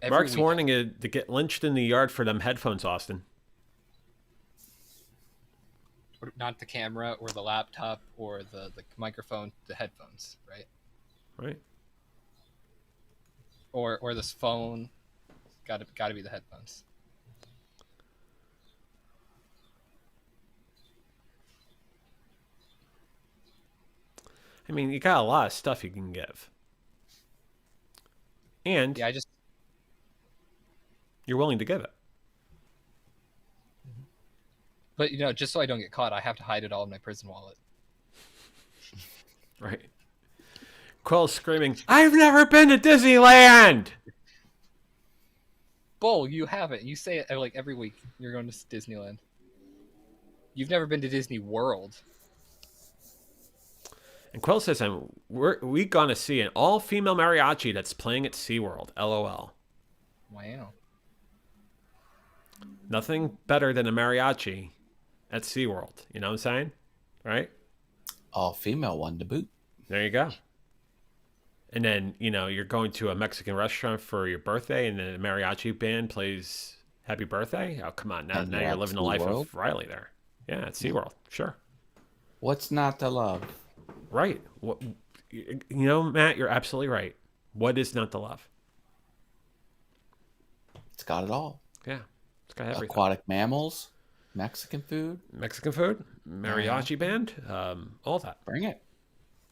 Every Mark's weekend. warning is to get lynched in the yard for them headphones, Austin. Not the camera or the laptop or the microphone, the headphones, right? Right. Or this phone. Got to be the headphones. I mean, you got a lot of stuff you can give. And Yeah, you're willing to give it. but just so I don't get caught, I have to hide it all in my prison wallet. Right. Quill's screaming, I've never been to Disneyland! Bull, you haven't. You say it like every week. You're going to Disneyland. You've never been to Disney World. And Quill says, we're going to see an all-female mariachi that's playing at SeaWorld. LOL. Wow. Nothing better than a mariachi at SeaWorld. You know what I'm saying? Right? All female one to boot. There you go. And then, you're going to a Mexican restaurant for your birthday, and then a mariachi band plays Happy Birthday? Oh, come on. Now And you're at living the life SeaWorld? of Riley there. Yeah, at SeaWorld. Sure. What's not to love? Right. Matt, you're absolutely right. What is not to love? It's got it all. Yeah. It's got everything. Aquatic mammals, Mexican food. Mexican food, mariachi band, all that. Bring it.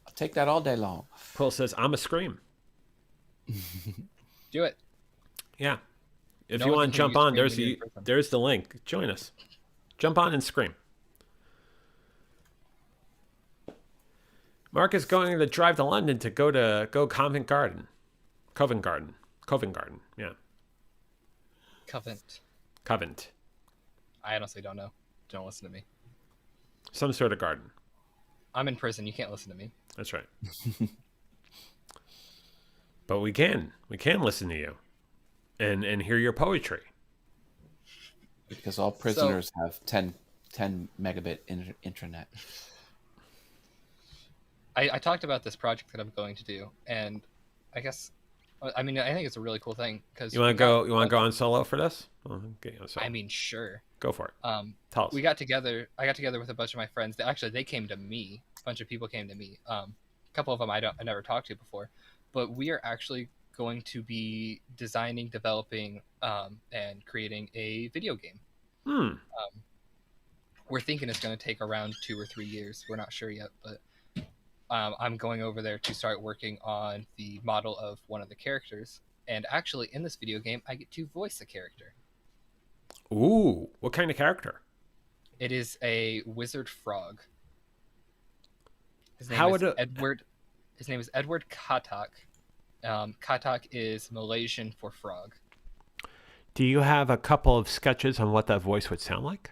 I'll take that all day long. Quill says, I'm a scream. Do it. Yeah. If No you one want to can jump hear you on, scream when you're in prison. there's the link. Join us. Jump on and scream. Mark is going to drive to London to go Covent Garden. Covent Garden. Yeah. Covent. I honestly don't know. Don't listen to me. Some sort of garden. I'm in prison. You can't listen to me. That's right. But we can listen to you and hear your poetry. Because all prisoners have 10 megabit internet. I talked about this project that I'm going to do, and I guess, I think it's a really cool thing because You want to go on solo for this? Well, okay, I mean, sure. go for it. Tell us. I got together with a bunch of my friends. They came to me. A bunch of people came to me. A couple of them I never talked to before, but we are actually going to be designing, developing, and creating a video game. We're thinking it's going to take around 2 or 3 years. We're not sure yet, but I'm going over there to start working on the model of one of the characters. And actually, in this video game, I get to voice a character. Ooh, what kind of character? It is a wizard frog. His name How is would Edward. His name is Edward Katak. Katak is Malaysian for frog. Do you have a couple of sketches on what that voice would sound like?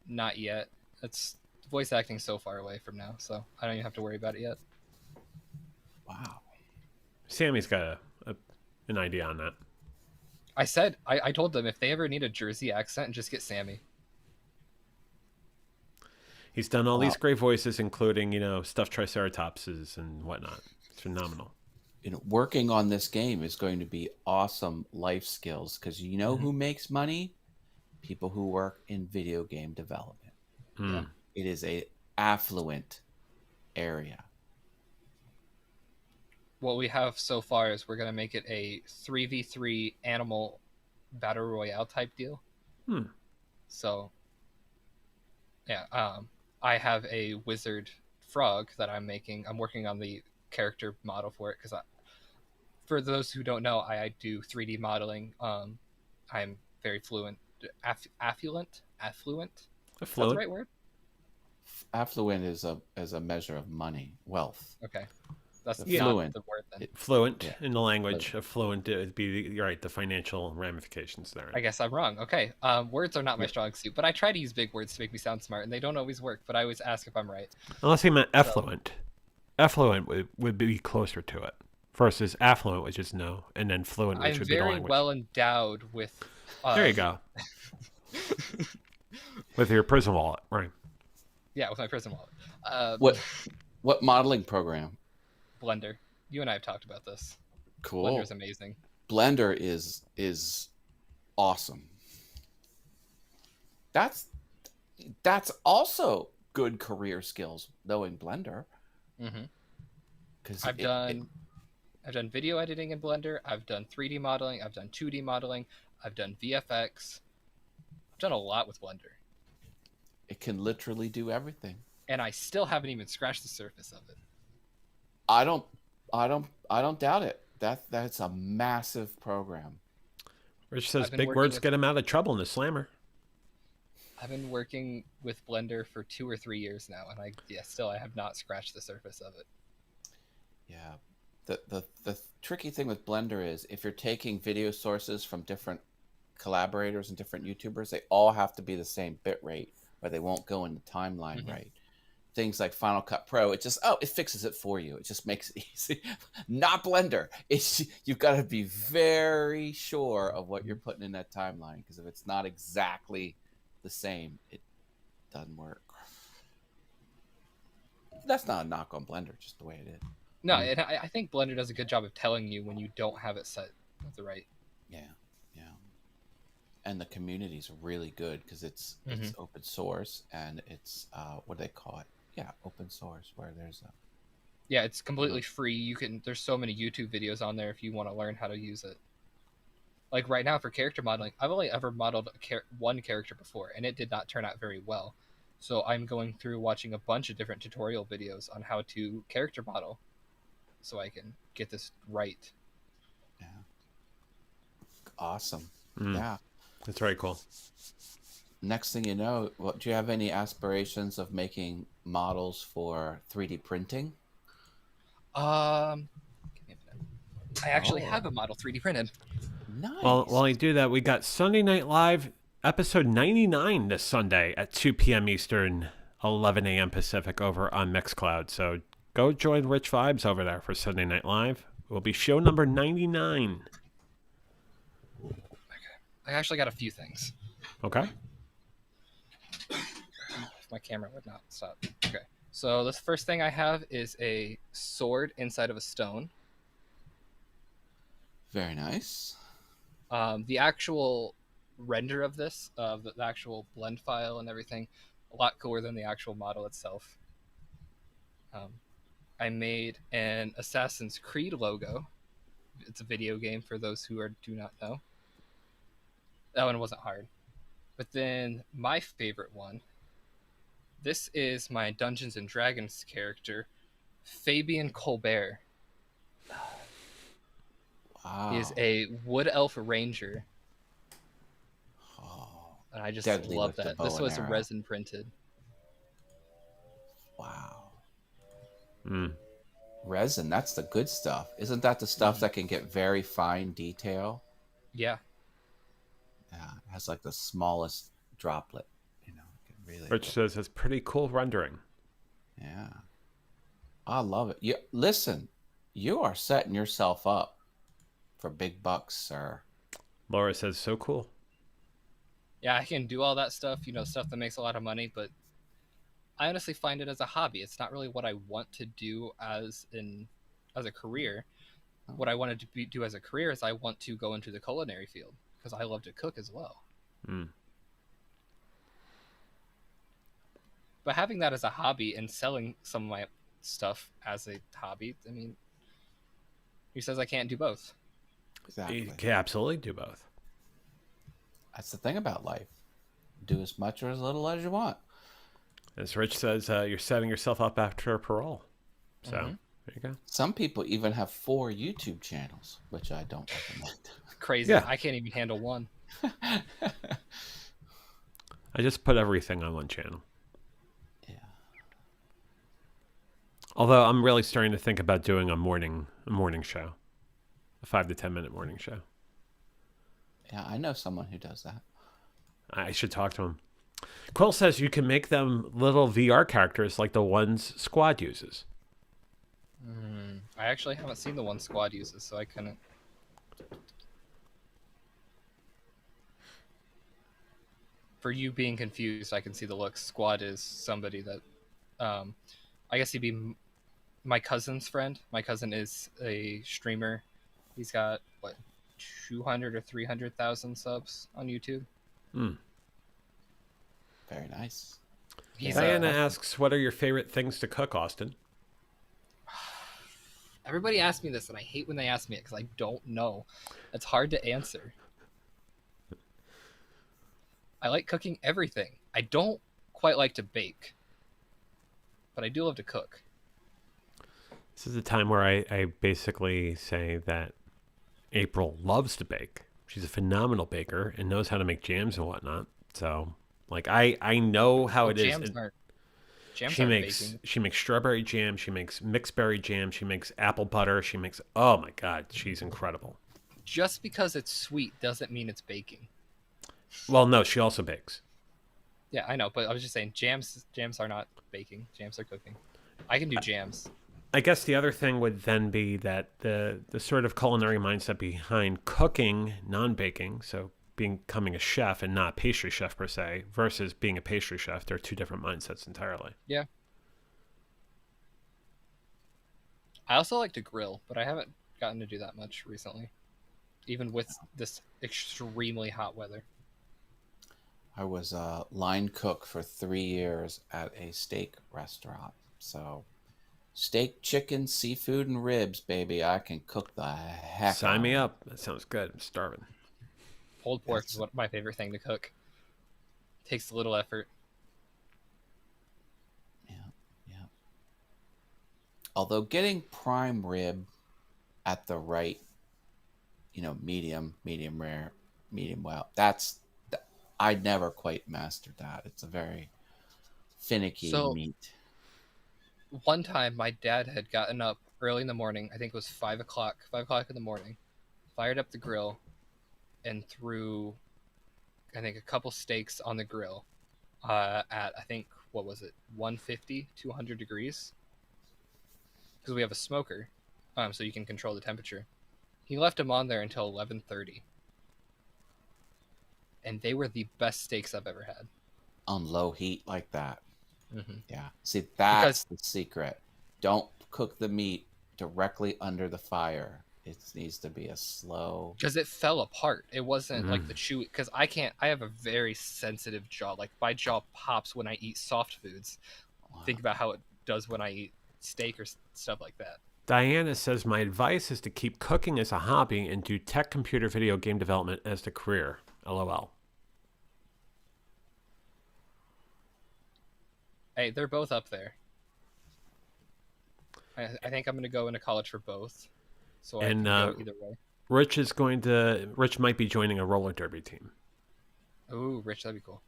Not yet. It's voice acting so far away from now, so I don't even have to worry about it yet. Wow. Sammy's got an idea on that. I told them if they ever need a Jersey accent, just get Sammy. He's done all these great voices, including, stuffed triceratopses and whatnot. It's phenomenal. Working on this game is going to be awesome life skills because who makes money? People who work in video game development. Yeah. It is a affluent area. what we have so far is we're gonna make it a 3v3 animal battle royale type deal. Hmm. So yeah, I have a wizard frog that I'm making. I'm working on the character model for it because for those who don't know, I do 3D modeling. I'm very fluent, affluent. Is that the Affluent. right word? Affluent is a measure of money, wealth. Okay, that's Yeah. not Fluent. the word then. Fluent Yeah. in the language. Affluent would be you're right. The financial ramifications there. I guess I'm wrong. Okay, words are not my strong suit, but I try to use big words to make me sound smart, and they don't always work. But I always ask if I'm right. Unless he meant effluent. Effluent would be closer to it. Versus affluent, which is no, and then fluent, which I'm would be the very language. well endowed with. There you go. With your prison wallet, right? Yeah, with my prison wallet. What modeling program? Blender. You and I have talked about this. Cool. Blender is amazing. Blender is awesome. That's also good career skills, knowing Blender. Mm-hmm. Because I've done video editing in Blender. I've done 3D modeling. I've done 2D modeling. I've done VFX. I've done a lot with Blender, it can literally do everything. and I still haven't even scratched the surface of it. I don't doubt it. That's a massive program. Rich says I've been big working words with- get him out of trouble in the slammer. I've been working with Blender for 2 or 3 years now, and still I have not scratched the surface of it. Yeah. The tricky thing with Blender is if you're taking video sources from different collaborators and different YouTubers, they all have to be the same bit rate, or they won't go in the timeline Mhm. right. Things like Final Cut Pro, it fixes it for you. It just makes it easy. Not Blender. You've got to be very sure of what you're putting in that timeline, because if it's not exactly the same, it doesn't work. That's not a knock on Blender, just the way it is. No, and I think Blender does a good job of telling you when you don't have it set with the right. Yeah. And the community's really good because it's Mm-hmm. open source, and it's what do they call it? Yeah, open source, where there's a Yeah, it's completely free. There's so many YouTube videos on there if you want to learn how to use it. Like right now for character modeling, I've only ever modeled one character before, and it did not turn out very well. So I'm going through watching a bunch of different tutorial videos on how to character model, so I can get this right. awesome. Mm. Yeah. That's very cool. Next thing you know, do you have any aspirations of making models for 3D printing? Give me a minute. I actually have a model 3D printed. Nice. Well, while I do that, we got Sunday Night Live episode 99 this Sunday at 2 p.m. Eastern, 11 a.m. Pacific over on Mixcloud. So go join Rich Vibes over there for Sunday Night Live. It will be show number 99. I actually got a few things. Okay. If my camera would not stop. Okay. So this first thing I have is a sword inside of a stone. Very nice. The actual render of this, the actual blend file and everything, a lot cooler than the actual model itself. I made an Assassin's Creed logo. It's a video game for those who do not know. That one wasn't hard. But then my favorite one, this is my Dungeons and Dragons character, Fabian Colbert. Wow. He is a wood elf ranger. Oh, And I just Deadly love with the that. bow This and was arrow. resin printed. wow. Mm. Resin, that's the good stuff. Isn't that the stuff that can get very fine detail? Yeah. Yeah, it has like the smallest droplet. It can really. Rich says it's pretty cool rendering. Yeah, I love it. Listen, you are setting yourself up for big bucks, sir. Laura says so cool. Yeah, I can do all that stuff, stuff that makes a lot of money, but I honestly find it as a hobby. It's not really what I want to do as a career. What I wanted to do as a career is I want to go into the culinary field because I love to cook as well. Mm. But having that as a hobby and selling some of my stuff as a hobby, I mean, Who says I can't do both? Exactly. You can absolutely do both. That's the thing about life. Do as much or as little as you want. As Rich says, you're setting yourself up after parole. So there you go. Some people even have 4 YouTube channels, which I don't recommend. Crazy. Yeah. I can't even handle one. I just put everything on one channel. Yeah. Although I'm really starting to think about doing a morning show, a 5 to 10 minute morning show. Yeah, I know someone who does that. I should talk to him. Quill says you can make them little VR characters like the ones Squad uses. I actually haven't seen the one Squad uses, so I couldn't. For you being confused, I can see the looks. Squad is somebody that, I guess he'd be my cousin's friend. My cousin is a streamer. He's got, 200 or 300,000 subs on YouTube. Very nice. Diana asks, what are your favorite things to cook, Austin? Everybody asks me this, and I hate when they ask me it because I don't know. It's hard to answer. I like cooking everything. I don't quite like to bake, but I do love to cook. This is the time where I basically say that April loves to bake. She's a phenomenal baker and knows how to make jams and whatnot. So, like, I know how it is. Jams aren't baking. She makes strawberry jam. She makes mixed berry jam. She makes apple butter. She makes, oh my God, she's incredible. Just because it's sweet doesn't mean it's baking. Well, no, she also bakes. Yeah, I know, but I was just saying jams are not baking. Jams are cooking. I can do jams. I guess the other thing would then be that the sort of culinary mindset behind cooking, non-baking, so becoming a chef and not a pastry chef per se, versus being a pastry chef, they're two different mindsets entirely. Yeah. I also like to grill, but I haven't gotten to do that much recently, even with this extremely hot weather. I was a line cook for 3 years at a steak restaurant. So steak, chicken, seafood, and ribs, baby. I can cook the heck Sign out me of it. up. That sounds good. I'm starving. Pulled pork is my favorite thing to cook. Takes a little effort. Yeah, yeah. Although getting prime rib at the right, medium rare, medium well, I never quite mastered that. It's a very finicky meat. One time, my dad had gotten up early in the morning. I think it was 5 o'clock in the morning. Fired up the grill and threw, I think, a couple steaks on the grill at, I think, 150, 200 degrees? Because we have a smoker, so you can control the temperature. He left them on there until 11:30. And they were the best steaks I've ever had. On low heat like that. Mm-hmm. Yeah. See, that's the secret. Don't cook the meat directly under the fire. It needs to be a slow. Because it fell apart. It wasn't like the chewy. Because I have a very sensitive jaw. Like my jaw pops when I eat soft foods. Wow. Think about how it does when I eat steak or stuff like that. Diana says, my advice is to keep cooking as a hobby and do tech, computer, video game development as the career. LOL. Hey, they're both up there. I think I'm going to go into college for both. So I can go either way. Rich might be joining a roller derby team. Ooh, Rich, that'd be cool.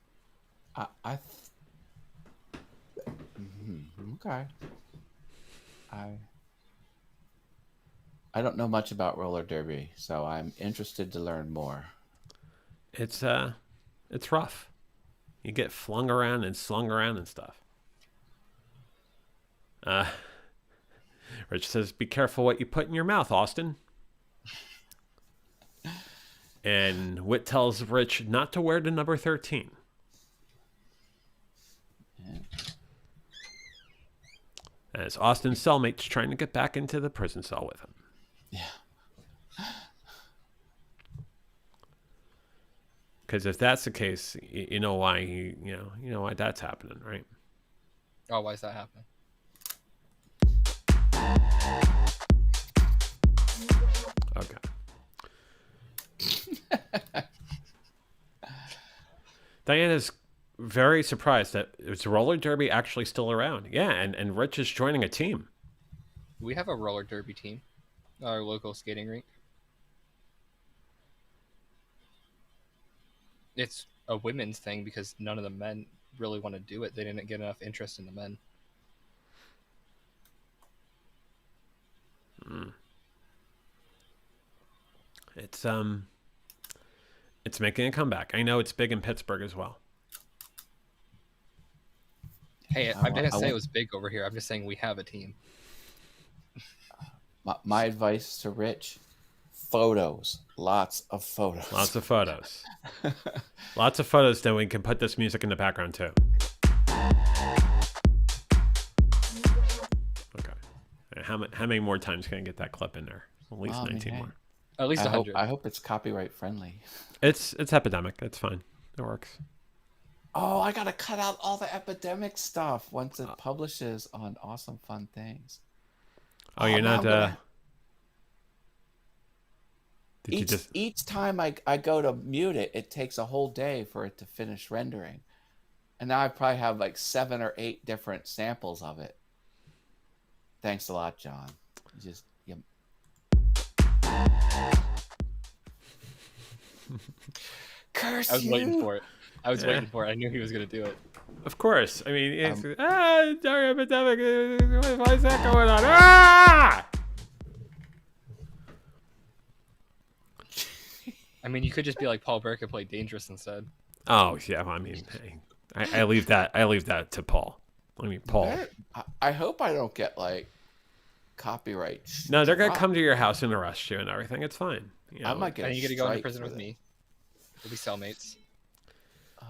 Okay. I don't know much about roller derby, so I'm interested to learn more. It's rough. You get flung around and slung around and stuff. Rich says, be careful what you put in your mouth, Austin. And Whit tells Rich not to wear the number 13. Yeah. As Austin's cellmate's trying to get back into the prison cell with him. Yeah. Because if that's the case, you know why you know why that's happening, right? Oh, why is that happening? Diana's very surprised that it's roller derby actually still around. Yeah, and Rich is joining a team. We have a roller derby team, our local skating rink. It's a women's thing because none of the men really want to do it. They didn't get enough interest in the men. It's making a comeback. I know it's big in Pittsburgh as well. Hey, I didn't say it was big over here. I'm just saying we have a team. My advice to Rich: photos, lots of photos. Lots of photos. Lots of photos. Then we can put this music in the background too. Okay. How many more times can I get that clip in there? At least 19 more. At least 100. I hope it's copyright friendly. It's epidemic. It's fine. It works. Oh, I gotta cut out all the epidemic stuff once it publishes on Awesome Fun Things. Oh, you're not. Did you just? Each time I go to mute it, it takes a whole day for it to finish rendering, and now I probably have like 7 or 8 different samples of it. Thanks a lot, John. Curse I was you. waiting for it. Waiting for it. I knew he was going to do it. Of course. I mean, it's, sorry, epidemic. Why is that going on? Ah! I mean, you could just be like Paul Burke and play Dangerous instead. Oh yeah. I mean, I leave that. I leave that to Paul. I mean, Paul. I hope I don't get like copyright. No, they're gonna come to your house and arrest you and everything. It's fine. You know, I might get. And you get to go into prison with me. We'll be cellmates. Oh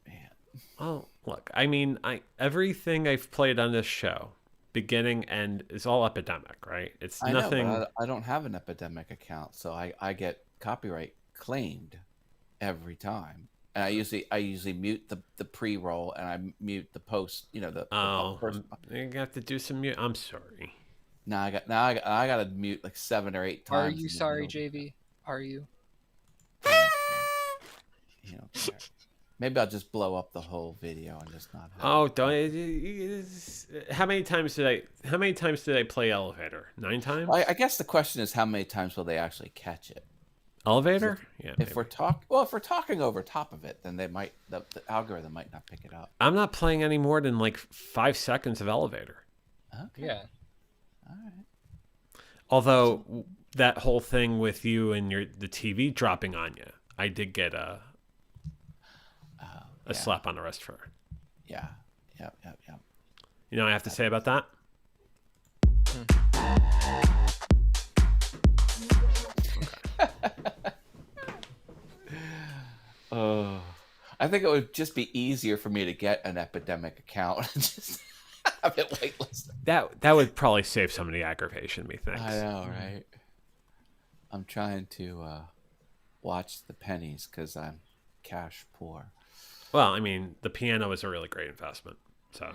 man. Oh, look. I mean, everything I've played on this show, beginning end, is all epidemic, right? It's nothing. Know, but I don't have an epidemic account, so I get copyright claimed every time. And I usually mute the pre-roll and I mute the post. You know the first. You have to do some mute. I'm sorry. I gotta mute like 7 or 8 times. Are you sorry, JV? Are you? You know, maybe I'll just blow up the whole video and just not. Oh, don't! How many times did I play Elevator? 9 times. I guess the question is how many times will they actually catch it? Elevator? Yeah. If we're talking over top of it, then they might the algorithm might not pick it up. I'm not playing any more than like 5 seconds of Elevator. Okay. Yeah. All right. Although that whole thing with you and the TV dropping on you, I did get a slap on the wrist for it. Yeah. Yep. You know what I have to say about that? Oh, I think it would just be easier for me to get an epidemic account and just have it whitelisted. That would probably save some of the aggravation, methinks. I know, right? I'm trying to watch the pennies because I'm cash poor. Well, I mean, the piano is a really great investment. So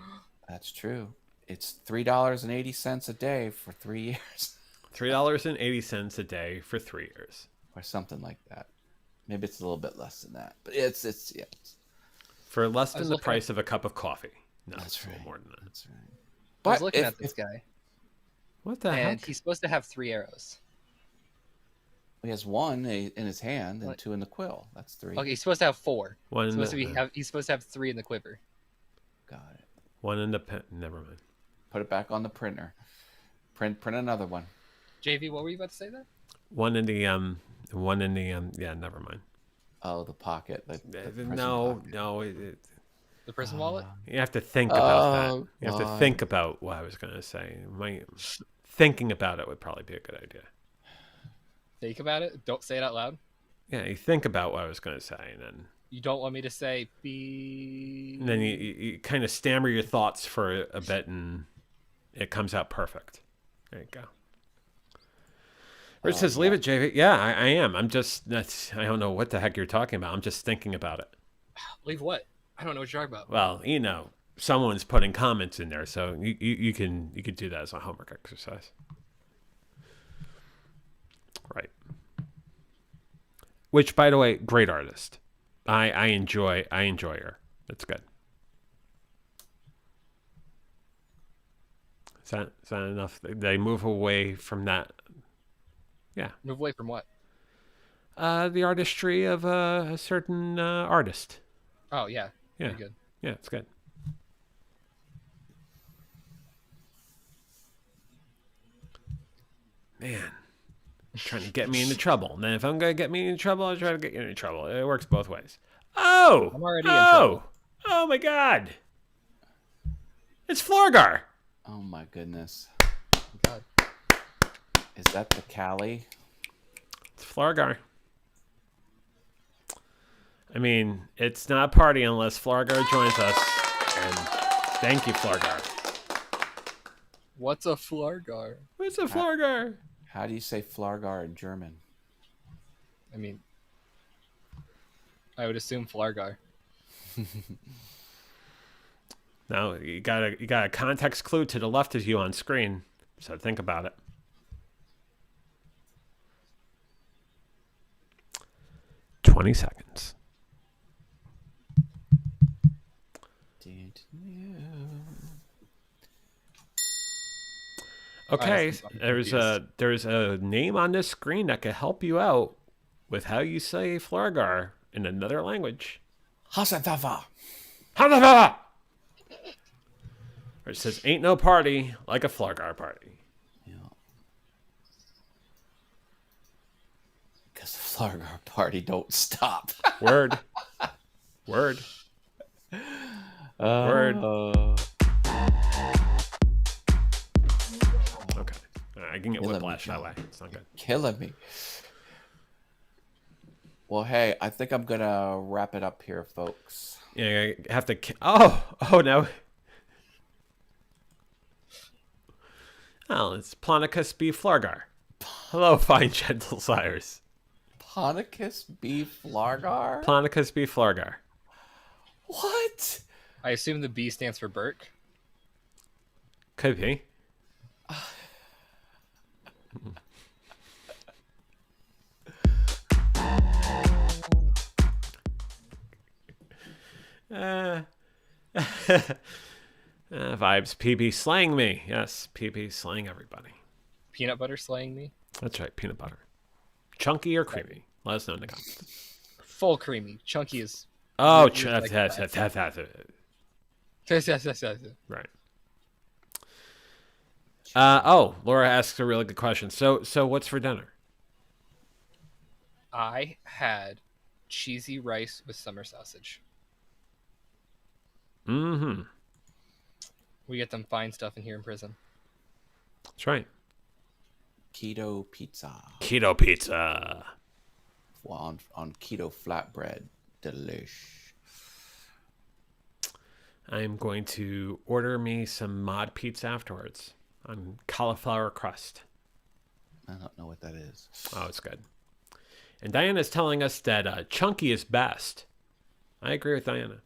that's true. It's $3.80 a day for 3 years. $3.80 a day for 3 years, or something like that. Maybe it's a little bit less than that, but it's for less than the price of a cup of coffee. No, that's it's right. A little more than that. That's right. But I was looking at this guy. What the and heck? He's supposed to have 3 arrows. He has 1 in his hand and 2 in the quill. That's 3. Okay, he's supposed to have 4. He's supposed to have 3 in the quiver. Got it. 1 in the pen. Never mind. Put it back on the printer. Print another one. JV, what were you about to say there? 1 in the yeah, never mind. Oh, the pocket. No. The prison wallet? You have to think about that. You have to think about what I was going to say. Thinking about it would probably be a good idea. Think about it. Don't say it out loud. Yeah, you think about what I was going to say, and then you don't want me to say be. And then you kind of stammer your thoughts for a bit, and it comes out perfect. There you go. Rich says, "Leave it, JV." Yeah, I am. I don't know what the heck you're talking about. I'm just thinking about it. Leave what? I don't know what you're talking about. Well, someone's putting comments in there, so you can do that as a homework exercise. Right. Which, by the way, great artist. I enjoy her. That's good. Is that enough? They move away from that. Yeah. Move away from what? The artistry of a certain artist. Oh yeah. Yeah. Pretty good. Yeah, it's good. Man, trying to get me into trouble. And then if I'm going to get me into trouble, I'll try to get you into trouble. It works both ways. Oh! I'm already in trouble. Oh my God! It's Florgar! Oh my goodness. God. Is that the Cali? It's Florgar. I mean, it's not a party unless Florgar joins us. And thank you, Florgar. What's a Flargar? What's a Florgar? How do you say Flargar in German? I mean, I would assume Flargar. No, you got a context clue to the left of you on screen. So think about it. "20 seconds. Okay, there's a name on this screen that can help you out with how you say Flargar in another language. Hasatava. It says, "Ain't no party like a Flargar party." Yeah. Because the Flargar party don't stop. Word. Word. Word. Okay. I can get whiplash that way. It's not good. Killing me. Well, hey, I think I'm going to wrap it up here, folks. Yeah, I have to... Oh, no. Oh, it's Planicus B. Flargar. Hello, fine gentle sires. Ponicus B. Flargar? Planicus B. Flargar. What? I assume the B stands for Burke. Could be. Vibes. PB slaying me. Yes, PB slaying everybody. Peanut butter slaying me. That's right, peanut butter. Chunky or creamy? Let us know in the comments. Full creamy. Chunky is. Oh, Like that's right. Laura asks a really good question. So what's for dinner? I had cheesy rice with summer sausage. Mm-hmm. We get them fine stuff in here in prison. That's right. Keto pizza. Keto pizza. Well, on keto flatbread. Delish. I'm going to order me some mod pizza afterwards on cauliflower crust. I don't know what that is. Oh, it's good. And Diana's telling us that chunky is best. I agree with Diana.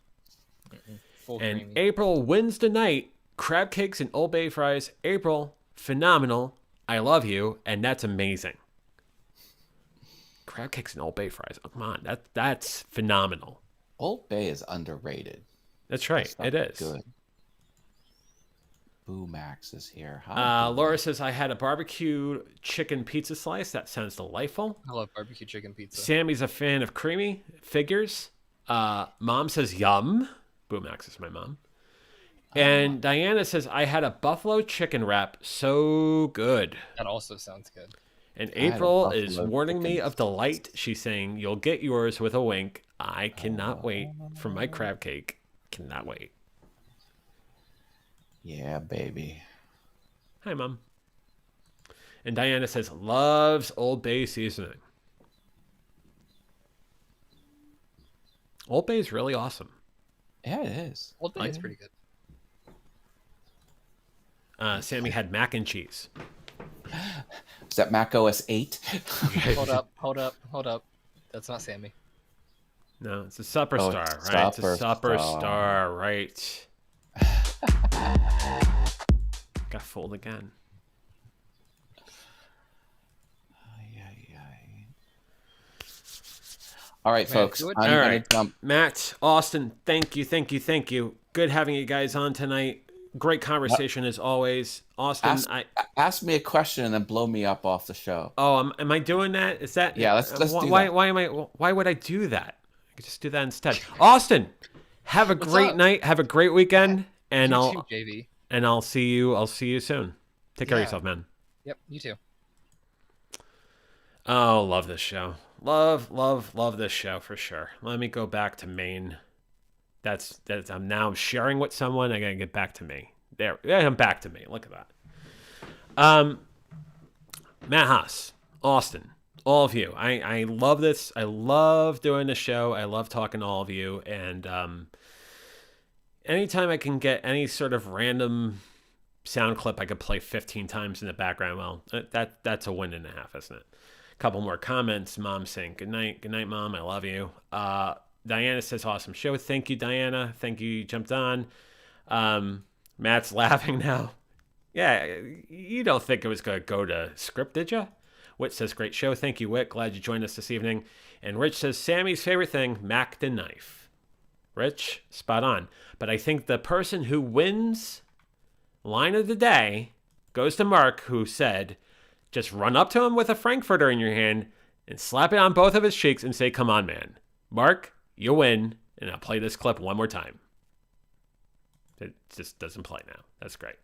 Full And creamy. April wins the night. Crab cakes and Old Bay fries. April, phenomenal. I love you, and that's amazing. Crab cakes and Old Bay fries. Oh, come on, that's phenomenal. Old Bay is underrated. That's right, it is. Good. Boo Max is here. Hi, Laura says, I had a barbecue chicken pizza slice. That sounds delightful. I love barbecue chicken pizza. Sammy's a fan of creamy figures. Mom says, yum. Boo Max is my mom. And Diana says, I had a buffalo chicken wrap. So good. That also sounds good. And had a April is buffalo warning me chicken. of delight. She's saying, you'll get yours with a wink. I cannot wait for my crab cake. Cannot wait. Yeah, baby. Hi, Mom. And Diana says, loves Old Bay seasoning. Old Bay is really awesome. Yeah, it is. Old Bay is pretty good. Sammy had mac and cheese. Is that Mac OS 8? Hold up. That's not Sammy. No, it's a supper Oh, star, it's right? It's a supper supper star. star, right? Got fooled again. All right, Man, folks. do it. I'm All gonna right. jump. Matt, Austin, thank you. Good having you guys on tonight. Great conversation as always. Austin, Ask me a question and then blow me up off the show. am I doing that? Is that Yeah, let's do why that. why would I do that? I could just do that instead. Austin, have a great up? night. Have a great weekend, and You I'll too, JV. see you soon. Take care of Yeah. yourself, man. Yep, you too. Oh, love this show. Love this show for sure. Let me go back to Maine. That's I'm now sharing with someone. I gotta get back to me. There, yeah, I'm back to me. Look at that. Matt Haas, Austin, all of you. I love this. I love doing the show. I love talking to all of you. And anytime I can get any sort of random sound clip I could play 15 times in the background, well, that's a win and a half, isn't it? A couple more comments. Mom saying good night, Mom. I love you. Diana says awesome show. Thank you, Diana. Thank you jumped on. Matt's laughing now. Yeah, you don't think it was going to go to script, did you? Whit says great show. Thank you, Whit. Glad you joined us this evening. And Rich says Sammy's favorite thing, Mac the knife. Rich, spot on. But I think the person who wins line of the day goes to Mark, who said, just run up to him with a Frankfurter in your hand and slap it on both of his cheeks and say, come on, man. Mark, you win, and I'll play this clip one more time. It just doesn't play now. That's great.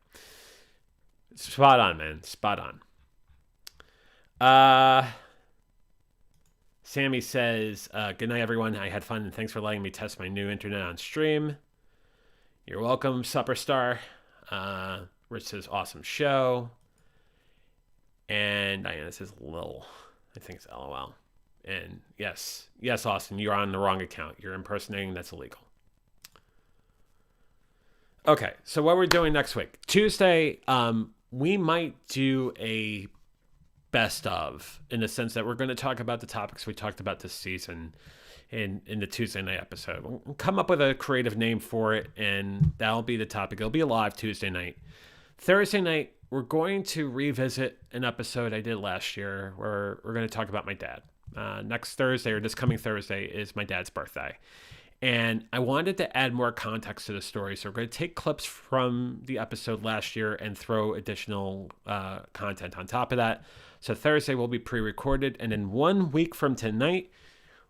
Spot on, man. Spot on. Sammy says, good night, everyone. I had fun, and thanks for letting me test my new internet on stream. You're welcome, Superstar. Rich says, awesome show. And Diana says, lol. I think it's LOL. And yes, Austin, you're on the wrong account. You're impersonating. That's illegal. Okay, so what we're doing next week. Tuesday, we might do a best of, in the sense that we're going to talk about the topics we talked about this season in the Tuesday night episode. We'll come up with a creative name for it, and that'll be the topic. It'll be live Tuesday night. Thursday night, we're going to revisit an episode I did last year where we're going to talk about my dad. Next Thursday, or this coming Thursday, is my dad's birthday. And I wanted to add more context to the story. So we're going to take clips from the episode last year and throw additional content on top of that. So Thursday will be pre-recorded. And then 1 week from tonight,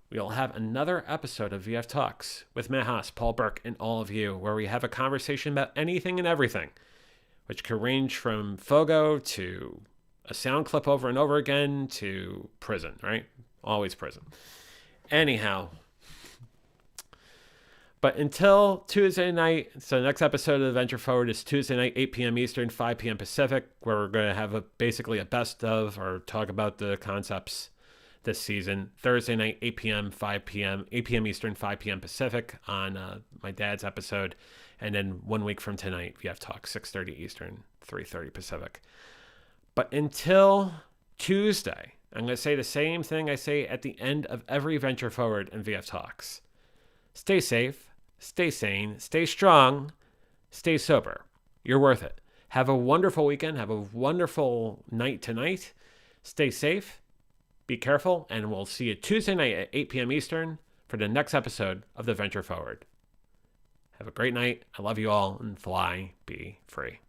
we'll have another episode of VF Talks with Matt Haas, Paul Burke, and all of you, where we have a conversation about anything and everything, which could range from Fogo to a sound clip over and over again to prison, right? Always prison. Anyhow, but until Tuesday night, so the next episode of Adventure Forward is Tuesday night, 8 p.m. Eastern, 5 p.m. Pacific, where we're going to have basically a best of, or talk about the concepts this season. Thursday night, 8 p.m., 5 p.m., 8 p.m. Eastern, 5 p.m. Pacific on my dad's episode. And then 1 week from tonight, we have Talk, 6:30 Eastern, 3:30 Pacific. But until Tuesday, I'm going to say the same thing I say at the end of every Venture Forward and VF Talks. Stay safe, stay sane, stay strong, stay sober. You're worth it. Have a wonderful weekend. Have a wonderful night tonight. Stay safe, be careful, and we'll see you Tuesday night at 8 p.m. Eastern for the next episode of the Venture Forward. Have a great night. I love you all, and fly, be free.